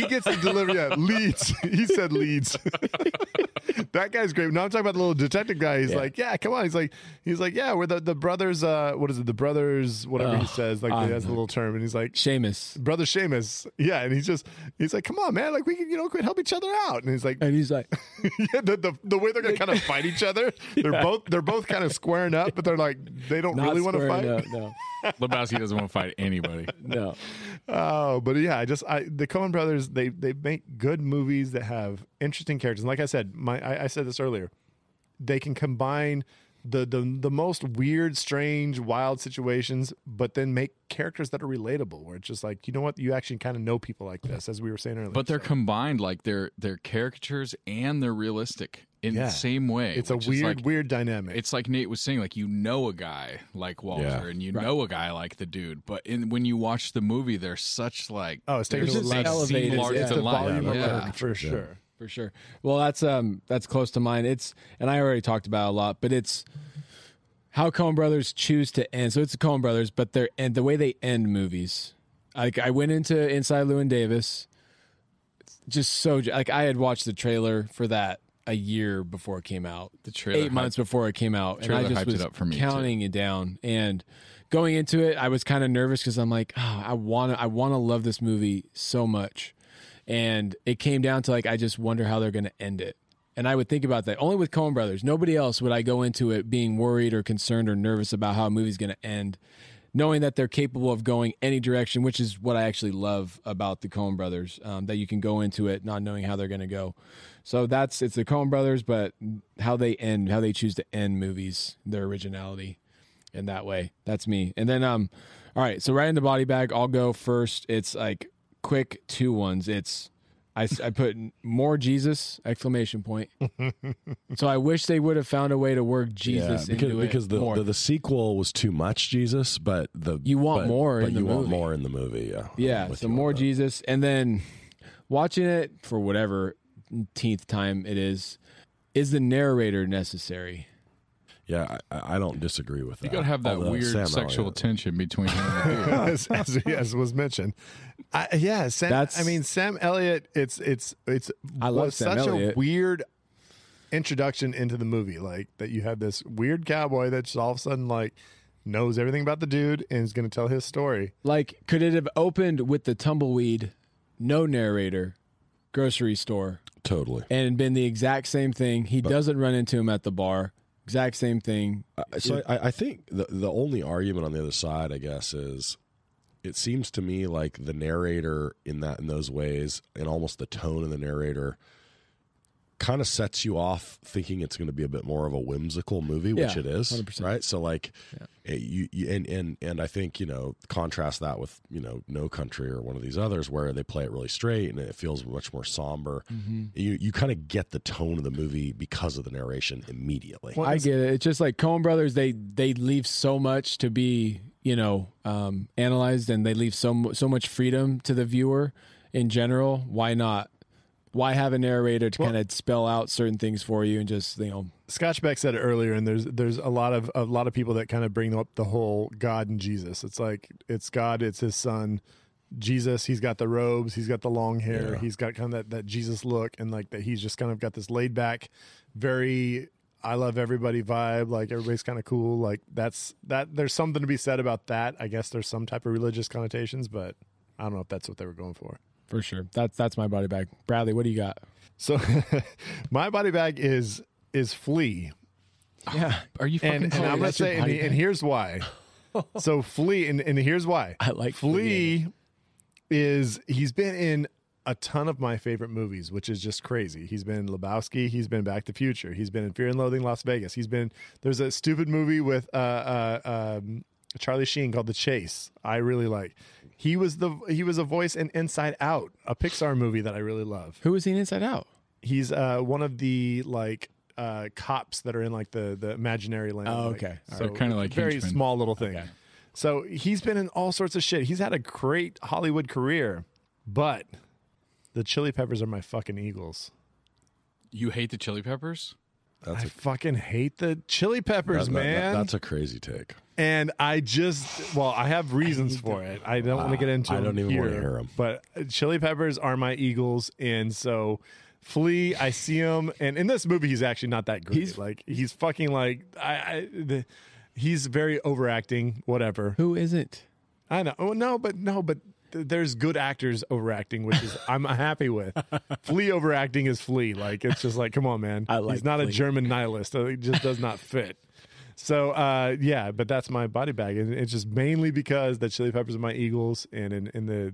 gets to deliver leads. He said leads. That guy's great. Now I'm talking about the little detective guy. He's like, yeah, come on. He's like, yeah, we're the brothers. What is it? The brothers, whatever he says. Like he has a little term, and he's like, Seamus. Brother Seamus. Yeah, and he's like, come on, man. Like we can, could help each other out. And he's like, Yeah, the way they're gonna kind of fight each other. They're both kind of squaring up, but they're like, they don't Not really want to squaring fight. up, no. Lebowski doesn't want to fight anybody. No. Oh, but yeah, the Coen Brothers, they make good movies that have interesting characters. And like I said, I said this earlier, they can combine the most weird, strange, wild situations, but then make characters that are relatable. Where it's just like, you know what, you actually kind of know people like this, as we were saying earlier. But they're combined, like they're caricatures and they're realistic in the same way. It's a weird dynamic. It's like Nate was saying, like a guy like Walter, and know a guy like the dude. But when you watch the movie, they're such like it's taken just to elevated, larger yeah. than the life. volume of Yeah. work, for sure. For sure. Well, that's close to mine. And I already talked about it a lot, but it's how Coen Brothers choose to end. So it's the Coen Brothers, but the way they end movies. Like I went into Inside Llewyn Davis, just so like I had watched the trailer for that a year before it came out. The trailer 8 months before it came out, and I just hyped was it up for me counting it down. And going into it, I was kind of nervous because I'm like, oh, I want to love this movie so much. And it came down to like, I just wonder how they're going to end it. And I would think about that only with Coen Brothers. Nobody else would I go into it being worried or concerned or nervous about how a movie's going to end, knowing that they're capable of going any direction, which is what I actually love about the Coen Brothers, that you can go into it not knowing how they're going to go. So it's the Coen Brothers, but how they choose to end movies, their originality in that way. That's me. And then, all right, so right in the body bag, I'll go first. It's like quick 2 ones. It's, I put more Jesus, exclamation point. So I wish they would have found a way to work Jesus into it because the sequel was too much Jesus, but you want more in the movie. Want more in the movie, yeah. Yeah, so more Jesus. And then watching it for whatever 10th time it is the narrator necessary? Yeah, I don't disagree with that. You got to have that weird sexual tension between him and the dude. as was mentioned. Sam Elliott. I love Sam Elliott. A weird introduction into the movie. Like that, you have this weird cowboy that's all of a sudden like knows everything about the dude and is going to tell his story. Like, could it have opened with the tumbleweed, no narrator, grocery store, totally, and been the exact same thing? He doesn't run into him at the bar. Exact same thing. So I think the only argument on the other side, I guess, is it seems to me like the narrator in those ways, and almost the tone of the narrator, kind of sets you off thinking it's going to be a bit more of a whimsical movie, which it is, 100%. Right? So like, and I think contrast that with No Country or one of these others where they play it really straight and it feels much more somber. Mm-hmm. You kind of get the tone of the movie because of the narration immediately. Well, I get it. It's just like Coen Brothers. They leave so much to be analyzed, and they leave so much freedom to the viewer in general. Why not? Why have a narrator to kind of spell out certain things for you and just Scotch Beck said it earlier, and there's a lot of people that kind of bring up the whole God and Jesus. It's like it's God, it's his son, Jesus. He's got the robes, he's got the long hair, he's got kind of that Jesus look, and like that he's just kind of got this laid back, very I love everybody vibe. Like everybody's kind of cool. Like that. There's something to be said about that. I guess there's some type of religious connotations, but I don't know if that's what they were going for. For sure. That's my body bag. Bradley, what do you got? So my body bag is Flea. Yeah. Are you fucking and I'm going to say, and here's why. So Flea, and here's why. I like Flea he's been in a ton of my favorite movies, which is just crazy. He's been in Lebowski. He's been Back to the Future. He's been in Fear and Loathing Las Vegas. There's a stupid movie with Charlie Sheen called The Chase. I really like. He was a voice in Inside Out, a Pixar movie that I really love. Who is he in Inside Out? He's one of the cops that are in like the imaginary land. Oh, okay. So kind of like very Henchman. small little thing. Okay. So he's been in all sorts of shit. He's had a great Hollywood career, but the Chili Peppers are my fucking Eagles. You hate the Chili Peppers? I fucking hate the Chili Peppers, man. That's a crazy take. And I have reasons for it. I don't want to get into them. I don't even want to hear them. But Chili Peppers are my Eagles. And so Flea, I see him. And in this movie, he's actually not that great. He's fucking like, he's very overacting, whatever. Who isn't? I know. Oh, no, but there's good actors overacting, which is I'm happy with. Flea overacting is Flea. Like it's just like, come on, man. He's not Flea. A German nihilist. It just does not fit. So but that's my body bag, and it's just mainly because the Chili Peppers are my Eagles, and in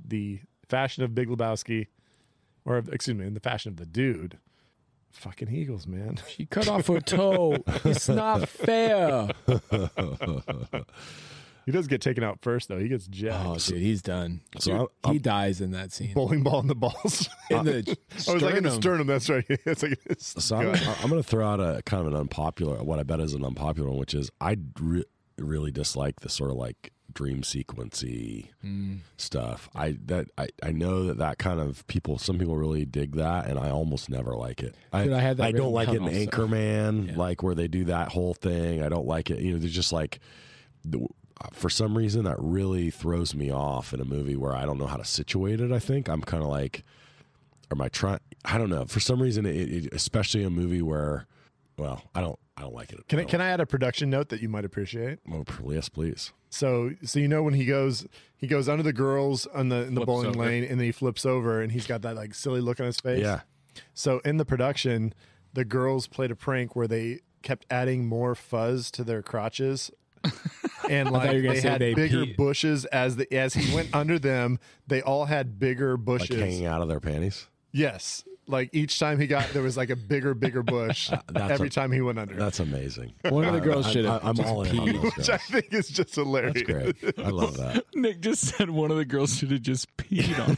the fashion of Big Lebowski, or excuse me, in the fashion of the dude, fucking Eagles, man. She cut off her toe. It's not fair. He does get taken out first, though. He gets jacked. Oh, dude, he's done. So he dies in that scene. Bowling ball in the balls. In the I was like in the sternum. That's right. It's like, so I'm going to throw out a kind of an unpopular, what I bet is an unpopular one, which is I really dislike the sort of like dream sequency stuff. I know that kind of some people really dig that, and I almost never like it. I don't like it in Anchorman, like where they do that whole thing. I don't like it. They're just like for some reason that really throws me off in a movie where I don't know how to situate it. I think I'm kind of like, I don't know. For some reason, it especially a movie where, well, I don't like it. Can I add a production note that you might appreciate? Oh, yes, please. So you know when he goes under the girls in the bowling over. lane, and then he flips over, and he's got that like silly look on his face. Yeah. So in the production, the girls played a prank where they kept adding more fuzz to their crotches. And thought you were gonna they say had they bigger peed. bushes as he went under them. They all had bigger Like bushes. hanging out of their panties. Yes, like each time he got, there was like a bigger bush every time he went under. That's amazing. One of the girls should have. I'm all in on those Which I guys. think is just hilarious. That's great. I love that. Nick just said one of the girls should have just peed on.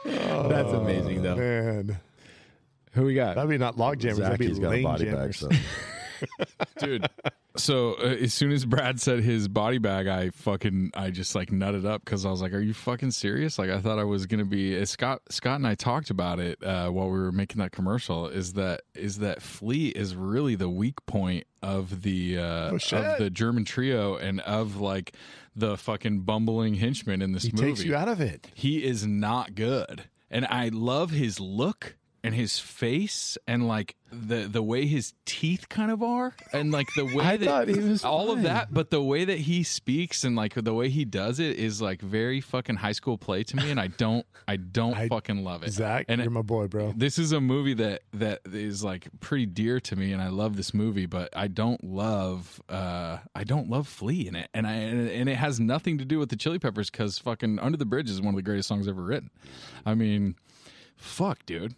That's amazing, though. Man, Who we got? that'd be not log jammers. That'd be Zachy's got a lane body bag. jammers. So. Dude. So as soon as Brad said his body bag, I just like nutted up because I was like, "Are you fucking serious?" Like I thought I was gonna be. Scott and I talked about it while we were making that commercial. Is that Flea is really the weak point of the German trio and of like the fucking bumbling henchman in this He movie. takes you out of it. He is not good, and I love his look and his face and like the way his teeth kind of are and like the way I that thought he was all of fine. that, but the way that he speaks and like the way he does it is like very fucking high school play to me, and I don't fucking love it. Zach, and you're my boy, bro. this is a movie that is like pretty dear to me, and I love this movie, but I don't love Flea in it, and it has nothing to do with the Chili Peppers because fucking Under the Bridge is one of the greatest songs ever written. I mean, fuck, dude.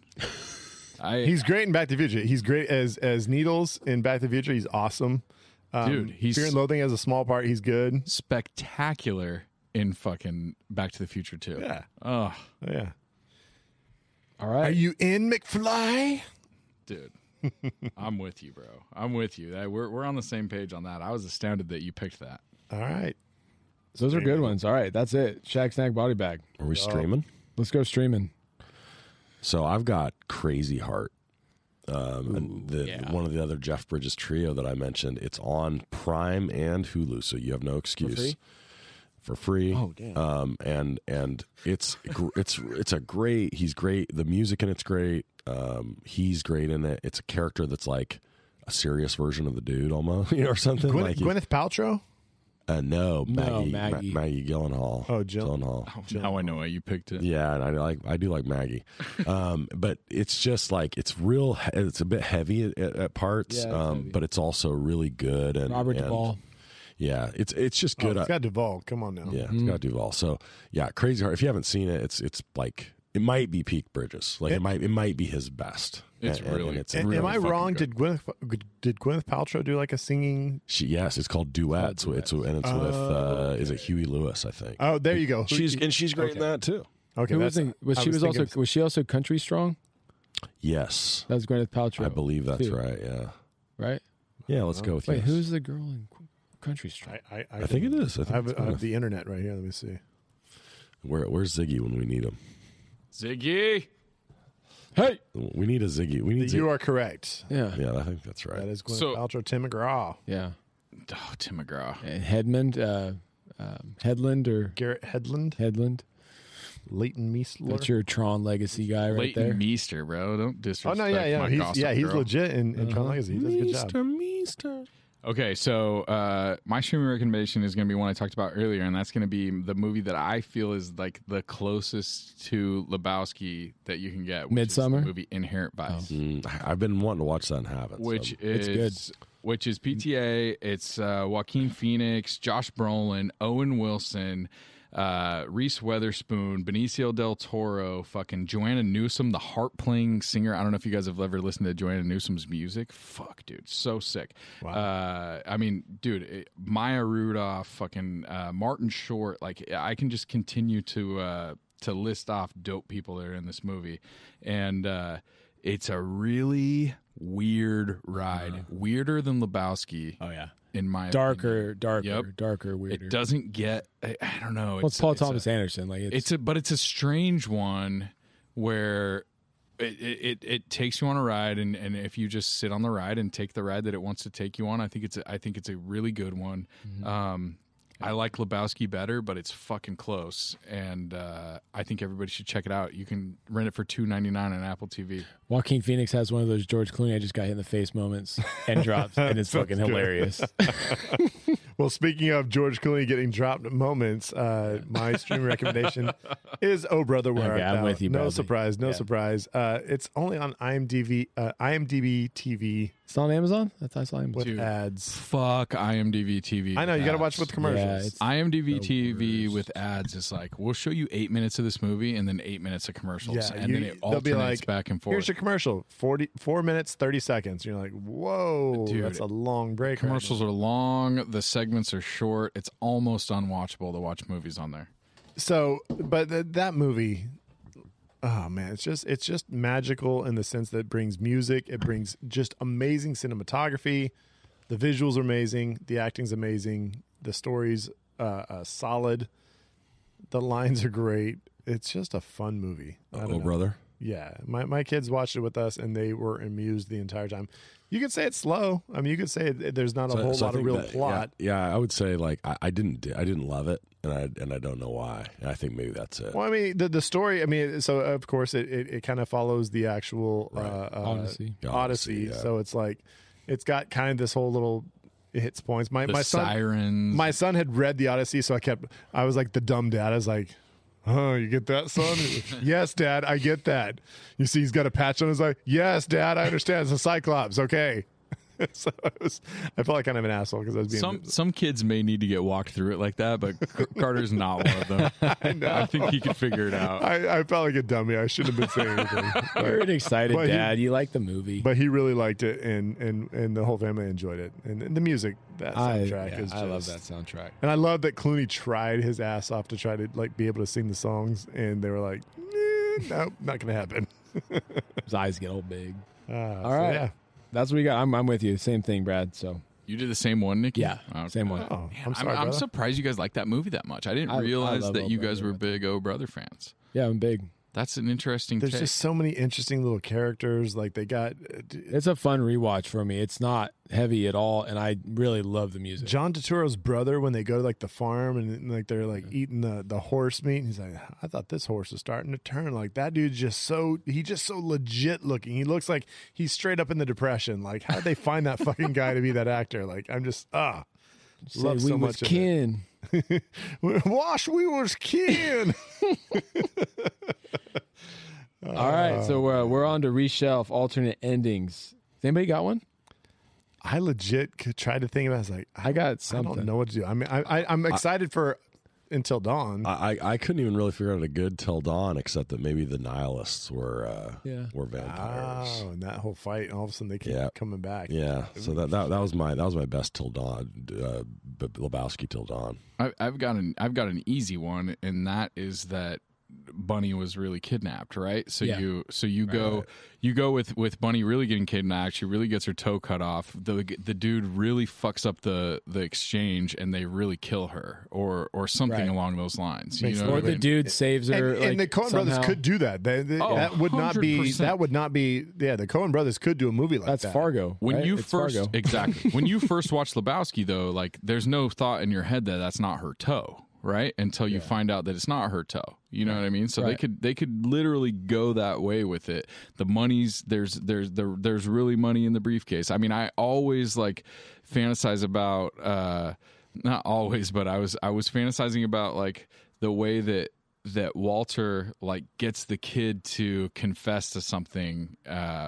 He's great in Back to the Future. He's great as Needles in Back to the Future. He's awesome. Dude, he's Fear and Loathing has a small part. He's good. spectacular in fucking Back to the Future too. Yeah. Oh, Yeah. All right. Are you in, McFly? dude. I'm with you, bro. I'm with you. We're on the same page on that. I was astounded that you picked that. All right. Those are good ones. All right. That's it. Shack Snack Body Bag. Are we streaming? Let's go streaming. So I've got Crazy Heart. And one of the other Jeff Bridges trio that I mentioned, it's on Prime and Hulu, so you have no excuse. For free. Oh, damn. And it's a great. He's great. The music in it's great. He's great in it. It's a character that's like a serious version of the dude almost, or something. Gwyneth Paltrow? No, Maggie. Maggie. Maggie Gyllenhaal. Oh, Gyllenhaal. Now I know why you picked it. Yeah, and I do like Maggie, but it's just like it's real. It's a bit heavy at parts, Yeah, it's heavy. but it's also really good. And Robert and, Duvall. Yeah, it's just good. It's got Duvall. Come on now. Yeah, it's got Duvall. So yeah, Crazy Heart. If you haven't seen it, it's like it might be peak Bridges. Like it might be his best. It's really. Am I fucking wrong? good. Did Gwyneth Paltrow do like a singing? Yes, it's called Duet. So it's with is it Huey Lewis? I think. Oh, there you go. She's great in that too. Okay. Who that's- was I she was thinking- also was she also country strong? Yes, That was Gwyneth Paltrow. I believe that's too, right. Yeah, Right? yeah. Let's go with Wait, yes. who's the girl in country strong? I think it is. I think I it's have Gwyneth. the internet right here. Let me see. Where's Ziggy when we need him? Ziggy. Hey. We need a Ziggy. We need. You are correct. Yeah. Yeah, I think that's right. That is Gwyneth So- Paltrow, Tim McGraw, Yeah. Oh, Tim McGraw. And Headland, Headland or Garrett Hedlund, Headland. Leighton Meisler. That's your Tron Legacy guy right Leighton there. Meester, bro. Don't Oh disrespect. no, yeah, my he's gossip he's girl. legit in Tron Legacy. He does a good job. Meester. Okay, so my streaming recommendation is going to be one I talked about earlier, and that's going to be the movie that I feel is like the closest to Lebowski that you can get. Which Midsommar? is the movie Inherent Vice, I've been wanting to watch that and haven't. which so. is which is PTA. It's Joaquin Phoenix, Josh Brolin, Owen Wilson, Reese Witherspoon, Benicio del Toro, fucking Joanna Newsom, the harp playing singer. I don't know if you guys have ever listened to Joanna Newsom's music. Fuck, dude, so sick. Wow. I mean, dude, Maya Rudolph, fucking Martin Short. Like, I can just continue to list off dope people that are in this movie, and it's a really weird ride, weirder than Lebowski. Oh yeah. In my opinion. Darker, weirder. It doesn't get. I don't know. Well, it's Paul Thomas Anderson. Like But it's a strange one where it takes you on a ride, and if you just sit on the ride and take the ride that it wants to take you on, I think it's a really good one. Mm-hmm. I like Lebowski better, but it's fucking close, and I think everybody should check it out. You can rent it for $2.99 on Apple TV. Joaquin Phoenix has one of those George Clooney I just got hit in the face moments and drops, and it's fucking hilarious. Well, speaking of George Clooney getting dropped moments, my stream recommendation is Oh Brother, Where Okay, Art I'm Thou? with you, No Bradley. surprise, no Yeah. surprise. It's only on IMDb TV It's on Amazon? I thought I saw Amazon. with Dude. ads. Fuck IMDb TV. I know, with you got to ads. watch with commercials. Yeah, it's- IMDb The TV worst. with ads is like, we'll show you 8 minutes of this movie and then 8 minutes of commercials. Yeah, and then it they'll be alternates like, back and forth. Here's your commercial, 4 minutes, 30 seconds. You're like, whoa, Dude, that's a long break. right Commercials now. are long. The segments are short. It's almost unwatchable to watch movies on there. So, but that movie, oh man, it's just magical in the sense that it brings music. It brings just amazing cinematography. The visuals are amazing. The acting's amazing. The story's solid. The lines are great. It's just a fun movie. I don't Oh, know. brother. Yeah, my kids watched it with us, and they were amused the entire time. You could say it's slow. I mean, you could say there's not a whole So I lot of think real that- plot. Yeah, I would say like I didn't love it, and I don't know why. And I think maybe that's it. Well, I mean, the story. I mean, so of course it kind of follows the actual Odyssey. Yeah, Odyssey. yeah. So it's like it's got kind of this whole little it hits points. My The son, sirens. my son had read the Odyssey, so I was like the dumb dad. I was like, "Oh, you get that, son?" Yes, Dad, I get that. You see, he's got a patch on his eye. Yes, Dad, I understand. It's a Cyclops. Okay. So I felt like kind of an asshole because I was being Some kids may need to get walked through it like that, but Carter's not one of them. I think he could figure it out. I felt like a dummy. I shouldn't have been saying anything. You're an excited But he- dad. You like the movie. But he really liked it, and the whole family enjoyed it, and the music, that soundtrack is. I love just- that soundtrack. and I love that Clooney tried his ass off to try to like be able to sing the songs, and they were like, "Nope, not gonna happen." His eyes get all big. All All right. That's what we got. I'm with you. Same thing, Brad. So You did the same one, Nikki? yeah, Okay. same one. Oh, Man, I'm sorry, I'm brother. surprised you guys like that movie that much. I didn't I realize love that Oh you guys Brother. were big Oh Brother fans. Yeah, I'm big. That's an interesting There's take. just so many interesting little characters. Like they got It's a fun rewatch for me. It's not heavy at all, and I really love the music. John Turturro's brother when they go to like the farm and like they're like eating the horse meat. And he's like, I thought this horse was starting to turn. Like that dude's just so legit looking. He looks like he's straight up in the depression. Like how did they find that fucking guy to be that actor? Like I'm just love Say we so was much of it. kin. Wash, we was kin. All right, so we're on to reshelf alternate endings. Has anybody got one? I legit tried to think about it. I was like, I got I something. don't know what to do. I mean, I'm excited for Until Dawn. I couldn't even really figure out a good Till Dawn, except that maybe the nihilists were vampires. Oh, and that whole fight, and all of a sudden they keep Yeah. coming back. Yeah, so that was my best Till Dawn, Lebowski Till Dawn. I've got an easy one, and that is that Bunny was really kidnapped, right? So Yeah. you go with Bunny really getting kidnapped. She really gets her toe cut off. The dude really fucks up the exchange, and they really kill her, or something Right. along those lines. Makes You know Or what I the mean? dude saves her. And the Coen brothers somehow. could do that. Oh, that would not be. 100%. That would not be. Yeah, the Coen brothers could do a movie like That's that. Fargo. When right? you It's first Fargo. exactly when you first watch Lebowski, though, like there's no thought in your head that that's not her toe, right? Until you find out that it's not her toe. You know what I mean? So Right. they could literally go that way with it. The money's there's really money in the briefcase. I mean, I always like fantasize about not always, but I was fantasizing about like the way that Walter like gets the kid to confess to something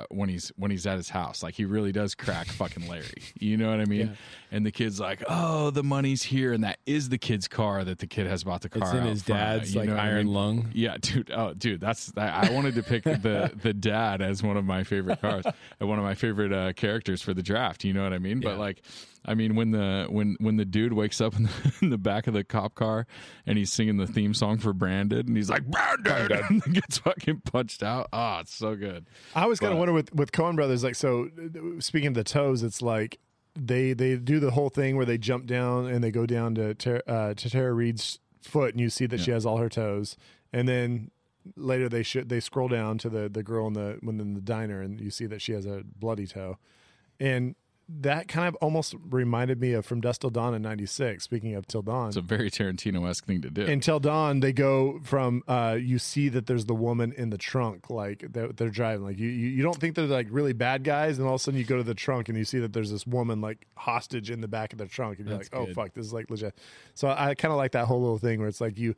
when he's at his house. Like he really does crack fucking Larry. You know what I mean? Yeah. And the kid's like, "Oh, the money's here," and that is the kid's car that the kid has bought the car. It's in out his front. dad's You like know what I iron mean? lung. Yeah, dude. Oh, dude, I wanted to pick the dad as one of my favorite cars and one of my favorite characters for the draft. You know what I mean? But like, I mean, when the dude wakes up in the back of the cop car and he's singing the theme song for Branded, and he's like, "Branded," and then gets fucking punched out. Oh, it's so good. I always kind of wonder with Coen brothers. Like, so speaking of the toes, it's like they do the whole thing where they jump down and they go down to Tara Reid's foot, and you see that she has all her toes, and then later they scroll down to the girl in the diner, and you see that she has a bloody toe, and that kind of almost reminded me of From Dusk Till Dawn in '96. Speaking of Till Dawn, It's a very Tarantino-esque thing to do. in Till Dawn, they go from you see that there's the woman in the trunk, like they're driving. Like you don't think they're like really bad guys, and all of a sudden you go to the trunk and you see that there's this woman like hostage in the back of the trunk, and you're That's like, oh good. fuck, this is like legit. So I kind of like that whole little thing where it's like you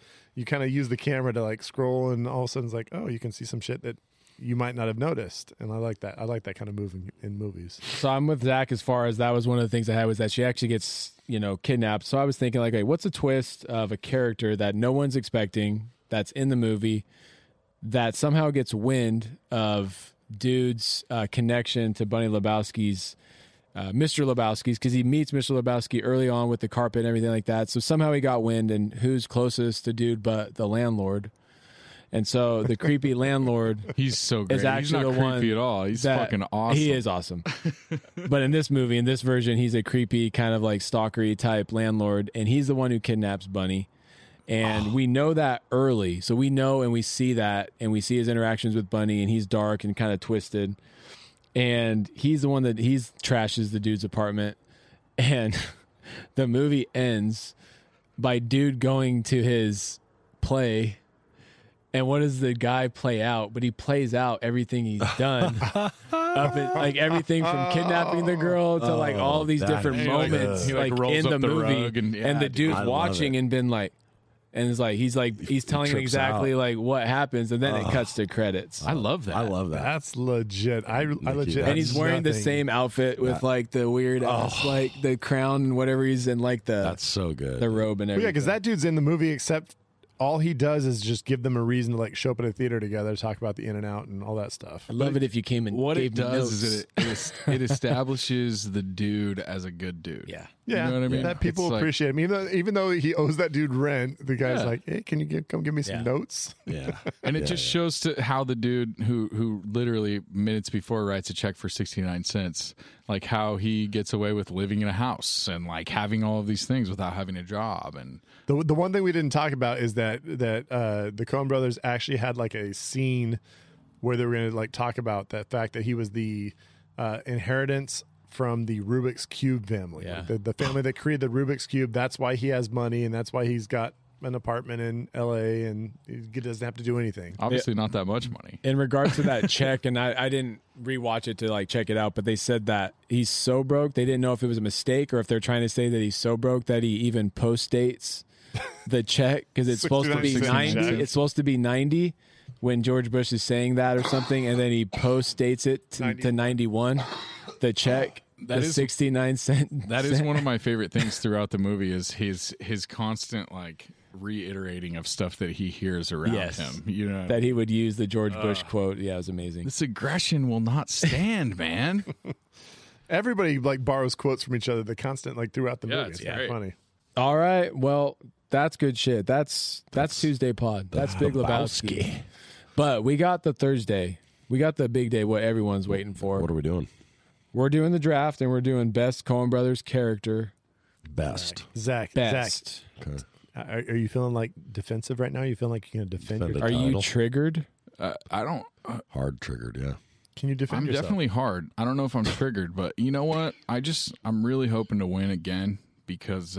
kind of use the camera to like scroll, and all of a sudden it's like, oh, you can see some shit that you might not have noticed, and I like that. I like that kind of moving in movies. So I'm with Zach as far as that was one of the things I had was that she actually gets, kidnapped. So I was thinking like, hey, what's a twist of a character that no one's expecting that's in the movie that somehow gets wind of dude's connection to Bunny Lebowski's, Mr. Lebowski's, because he meets Mr. Lebowski early on with the carpet and everything like that. So somehow he got wind, and who's closest to dude but the landlord? And so the creepy landlord He's so great. is actually He's not the creepy one at all. He's that- fucking awesome. He is awesome. But in this movie, in this version, he's a creepy kind of like stalkery type landlord, and he's the one who kidnaps Bunny. And we know that early. So we know and we see that, and we see his interactions with Bunny, and he's dark and kind of twisted. And he's the one that trashes the dude's apartment. And the movie ends by dude going to his play. And what does the guy play out? But he plays out everything he's done. Like everything from kidnapping the girl to like all these that different is moments He, like, like rolls in up the the movie. rug and- And the dude's I love watching it. and been like, and it's like he's telling him trips exactly out. like what happens, and then it cuts to credits. I love that. I love that. That's legit. I legit. And he's that's wearing the nothing. same outfit with like the weird ass, like the crown and whatever he's in, like That's so good. the robe and Well, everything. yeah, because that dude's in the movie, except all he does is just give them a reason to like show up at a theater together, talk about the in and out and all that stuff. I love it if you came and What gave it me does notes. is it establishes the dude as a good dude. Yeah. Yeah, You know what I mean? that people It's like- appreciate him. Even though he owes that dude rent, the guy's Yeah. like, "Hey, can you come give me some Yeah. notes?" yeah. And it just shows to how the dude who literally minutes before writes a check for 69 cents, like how he gets away with living in a house and like having all of these things without having a job. And The one thing we didn't talk about is that the Coen Brothers actually had like a scene where they were going to like talk about that fact that he was the inheritance from the Rubik's Cube family. Yeah. Like the family that created the Rubik's Cube. That's why he has money, and that's why he's got an apartment in L.A. and he doesn't have to do anything. obviously not that much money. In regards to that check, and I didn't rewatch it to like check it out, but they said that he's so broke they didn't know if it was a mistake or if they're trying to say that he's so broke that he even post dates the check because it's supposed to be 69 90. cents. It's supposed to be 90 when George Bush is saying that or something, and then he post dates it to 91. The check, That the is- 69 cent. That is one of my favorite things throughout the movie is his constant like reiterating of stuff that he hears around Yes. him. You know, that he would use the George Bush quote. Yeah, it was amazing. this aggression will not stand, man. Everybody like borrows quotes from each other. The constant like throughout the Yeah, movie. it's It's great. funny. All right, well, that's good shit. That's Tuesday pod. That's Big Lebowski. But we got the Thursday. We got the big day. What everyone's waiting for. What are we doing? We're doing the draft, and we're doing best Coen Brothers character. Best. Zach, Best. Okay. are you feeling like defensive right now? You feel like you're going to defend Defend your it. Are you Title. triggered? I don't. Hard triggered, yeah. Can you defend I'm yourself? definitely hard. I don't know if I'm triggered, but you know what? I'm really hoping to win again because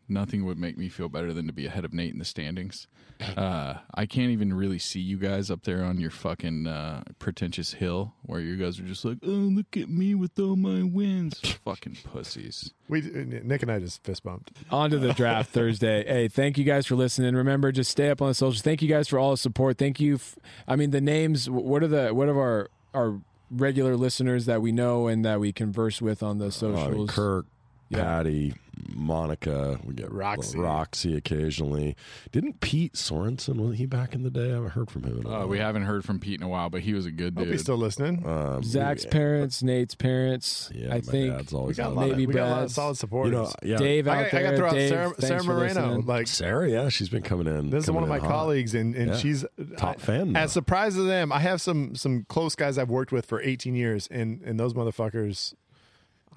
nothing would make me feel better than to be ahead of Nate in the standings. I can't even really see you guys up there on your fucking pretentious hill where you guys are just like, oh, look at me with all my wins. Fucking pussies. Nick and I just fist bumped. On to the draft Thursday. Hey, thank you guys for listening. Remember, just stay up on the socials. Thank you guys for all the support. Thank you. The names. What are our regular listeners that we know and that we converse with on the socials? Kirk, Yeah. Patty, Monica. We get Roxy occasionally. Didn't Pete Sorensen, wasn't he back in the day? I haven't heard from him in a while. We haven't heard from Pete in a while, but he was a good Hope dude. he's still listening. Zach's parents, Nate's parents. Yeah, I my think dad's we always got a on lot. maybe We got a lot of Brad's. solid supporters. You know, yeah. Dave out I got there. to throw out Dave, Sarah thanks for Moreno. listening. Like Sarah, yeah, she's been coming in. this is one of my coming in hot. colleagues, and Yeah. she's Top fan now. As surprised as I am, I have some close guys I've worked with for 18 years, and those motherfuckers.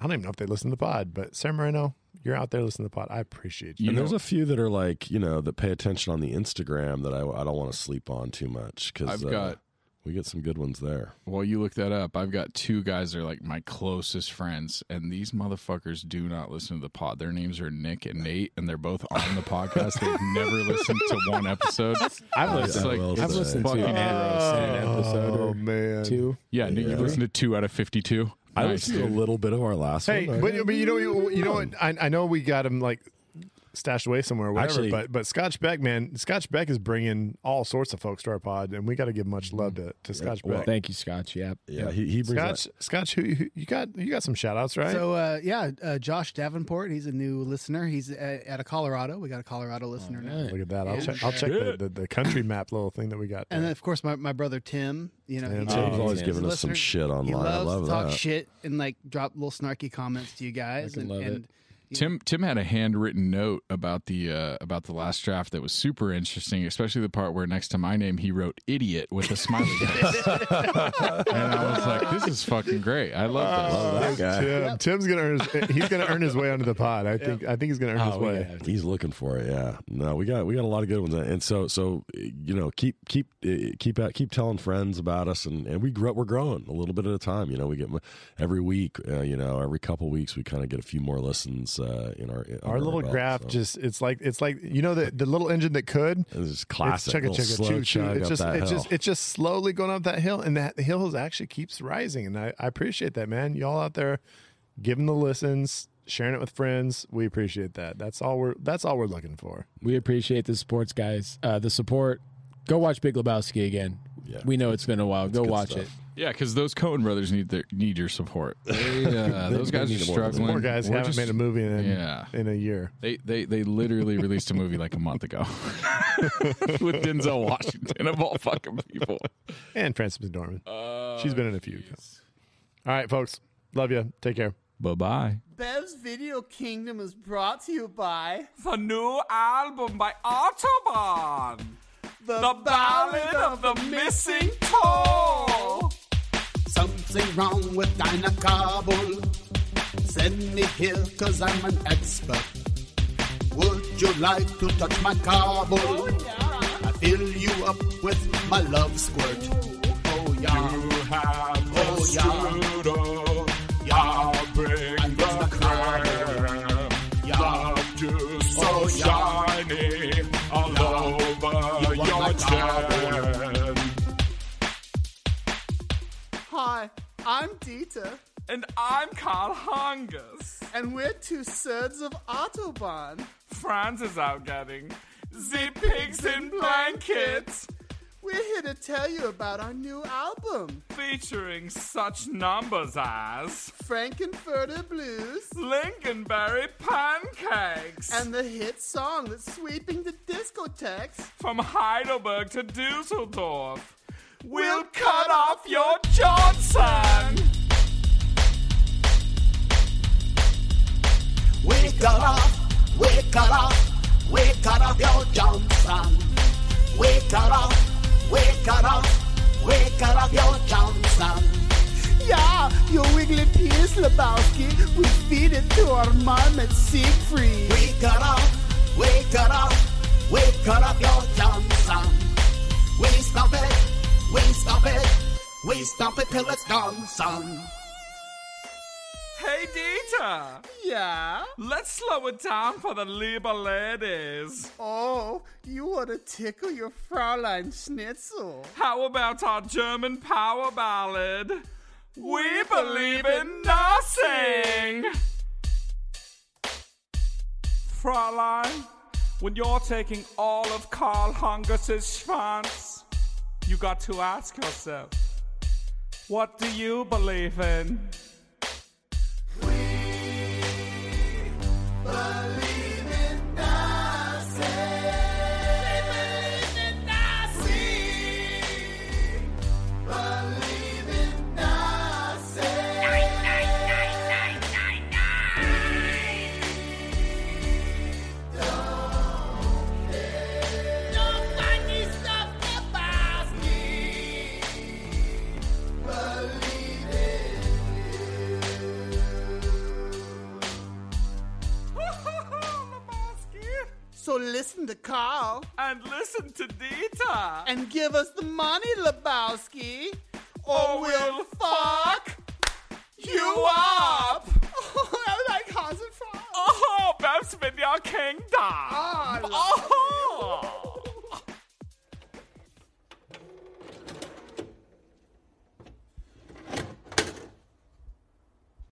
I don't even know if they listen to the pod, but Sarah Moreno, you're out there listening to the pod. I appreciate you. And there's a few that are like, that pay attention on the Instagram that I don't want to sleep on too much. Cause, I've got We get some good ones there. While you look that up, I've got 2 guys that are like my closest friends, and these motherfuckers do not listen to the pod. Their names are Nick and Nate, and they're both on the podcast. They've never listened to one episode. I've listened. I've listened to an episode or man. 2. Yeah, Nick, you've listened to 2 out of 52. I Nice, listened to a dude. little bit of our last Hey, one. but you know what? I know we got him like stashed away somewhere, or whatever. Actually- but Scotch Beck, man, Scotch Beck is bringing all sorts of folks to our pod, and we got to give much love to Scotch well, Beck. Thank you, Scotch. Yeah. Yeah, he brings Scotch, who you got some shout outs, right? So Josh Davenport, he's a new listener. He's out of Colorado. We got a Colorado listener now. Look at that. I'll Yeah. check the country map little thing that we got. And then, of course, my brother Tim. You know, Tim. he- Tim's always he's giving a us some listener. shit online. He I loves love to talk that. shit and like drop little snarky comments to you guys. love it. And Tim had a handwritten note about the last draft that was super interesting, especially the part where next to my name he wrote "idiot" with a smiley face, and I was like, "This is fucking great! I love this." Love that guy. Tim's gonna earn his way onto the pod. I think he's gonna earn his way. He's looking for it. Yeah. No, we got a lot of good ones, and so you know, keep telling friends about us, and we're growing a little bit at a time. You know, we get every week. You know, every couple weeks we kind of get a few more listens. In Our little belt, graph so. just it's like you know the little engine that could. It's just classic. It's chugga little chugga slow choo choo. chug It's up that hill. it's just slowly going up that hill, and that hill actually keeps rising. And I appreciate that, man. Y'all out there giving the listens, sharing it with friends. We appreciate that. That's all we're looking for. We appreciate the supports, guys. The support. Go watch Big Lebowski again. Yeah. We know it's been a while. Go good watch stuff. it. Yeah, because those Coen brothers need your support. Those guys are need more. struggling. Poor guys We're haven't just- made a movie in Yeah. a year. They literally released a movie like a month ago with Denzel Washington of all fucking people. And Frances McDormand. She's been in a few. All right, folks. Love you. Take care. Bye-bye. Bev's Video Kingdom is brought to you by the new album by Autobahn, The Ballad of the Missing Toe. Something wrong with Dinah Kabul. Send me here cause I'm an expert. Would you like to touch my Kabul? Oh, yeah. I fill you up with my love squirt. Oh yeah. You have Oh, the yeah. pseudo. Yeah. I'll bring And the the crème. Yeah. Love you so Oh, yeah. shiny all Yeah. over You want your my chin. Hi, I'm Dieter, And I'm Carl Hungus. and we're two surds of Autobahn. Franz is out getting the pigs in blankets, We're here to tell you about our new album, featuring such numbers as Frankenfurter Blues, Lincolnberry pancakes, and the hit song that's sweeping the discotheques. from Heidelberg to Dusseldorf. We'll cut off your Johnson. We cut off, we cut off, we cut off your Johnson. We cut off, we cut off, we cut off your Johnson. Yeah, your wiggly penis, Lebowski. We feed it to our marmot Siegfried. We cut off, we cut off, we cut off your Johnson. We stomp it, we stomp it, we stomp it till it's gone, son. Hey, Dieter, Yeah? let's slow it down for the Lieber ladies. Oh, you want to tickle your Fräulein Schnitzel. How about our German power ballad? We believe in nothing. Fräulein, when you're taking all of Karl Hungus's schwanz, you got to ask yourself, what do you believe in? and listen to Dieter. And give us the money, Lebowski, Or we'll fuck you up. Oh, like Hans and Franz. Oh, hvem spiller King da? Oh, I love Oh.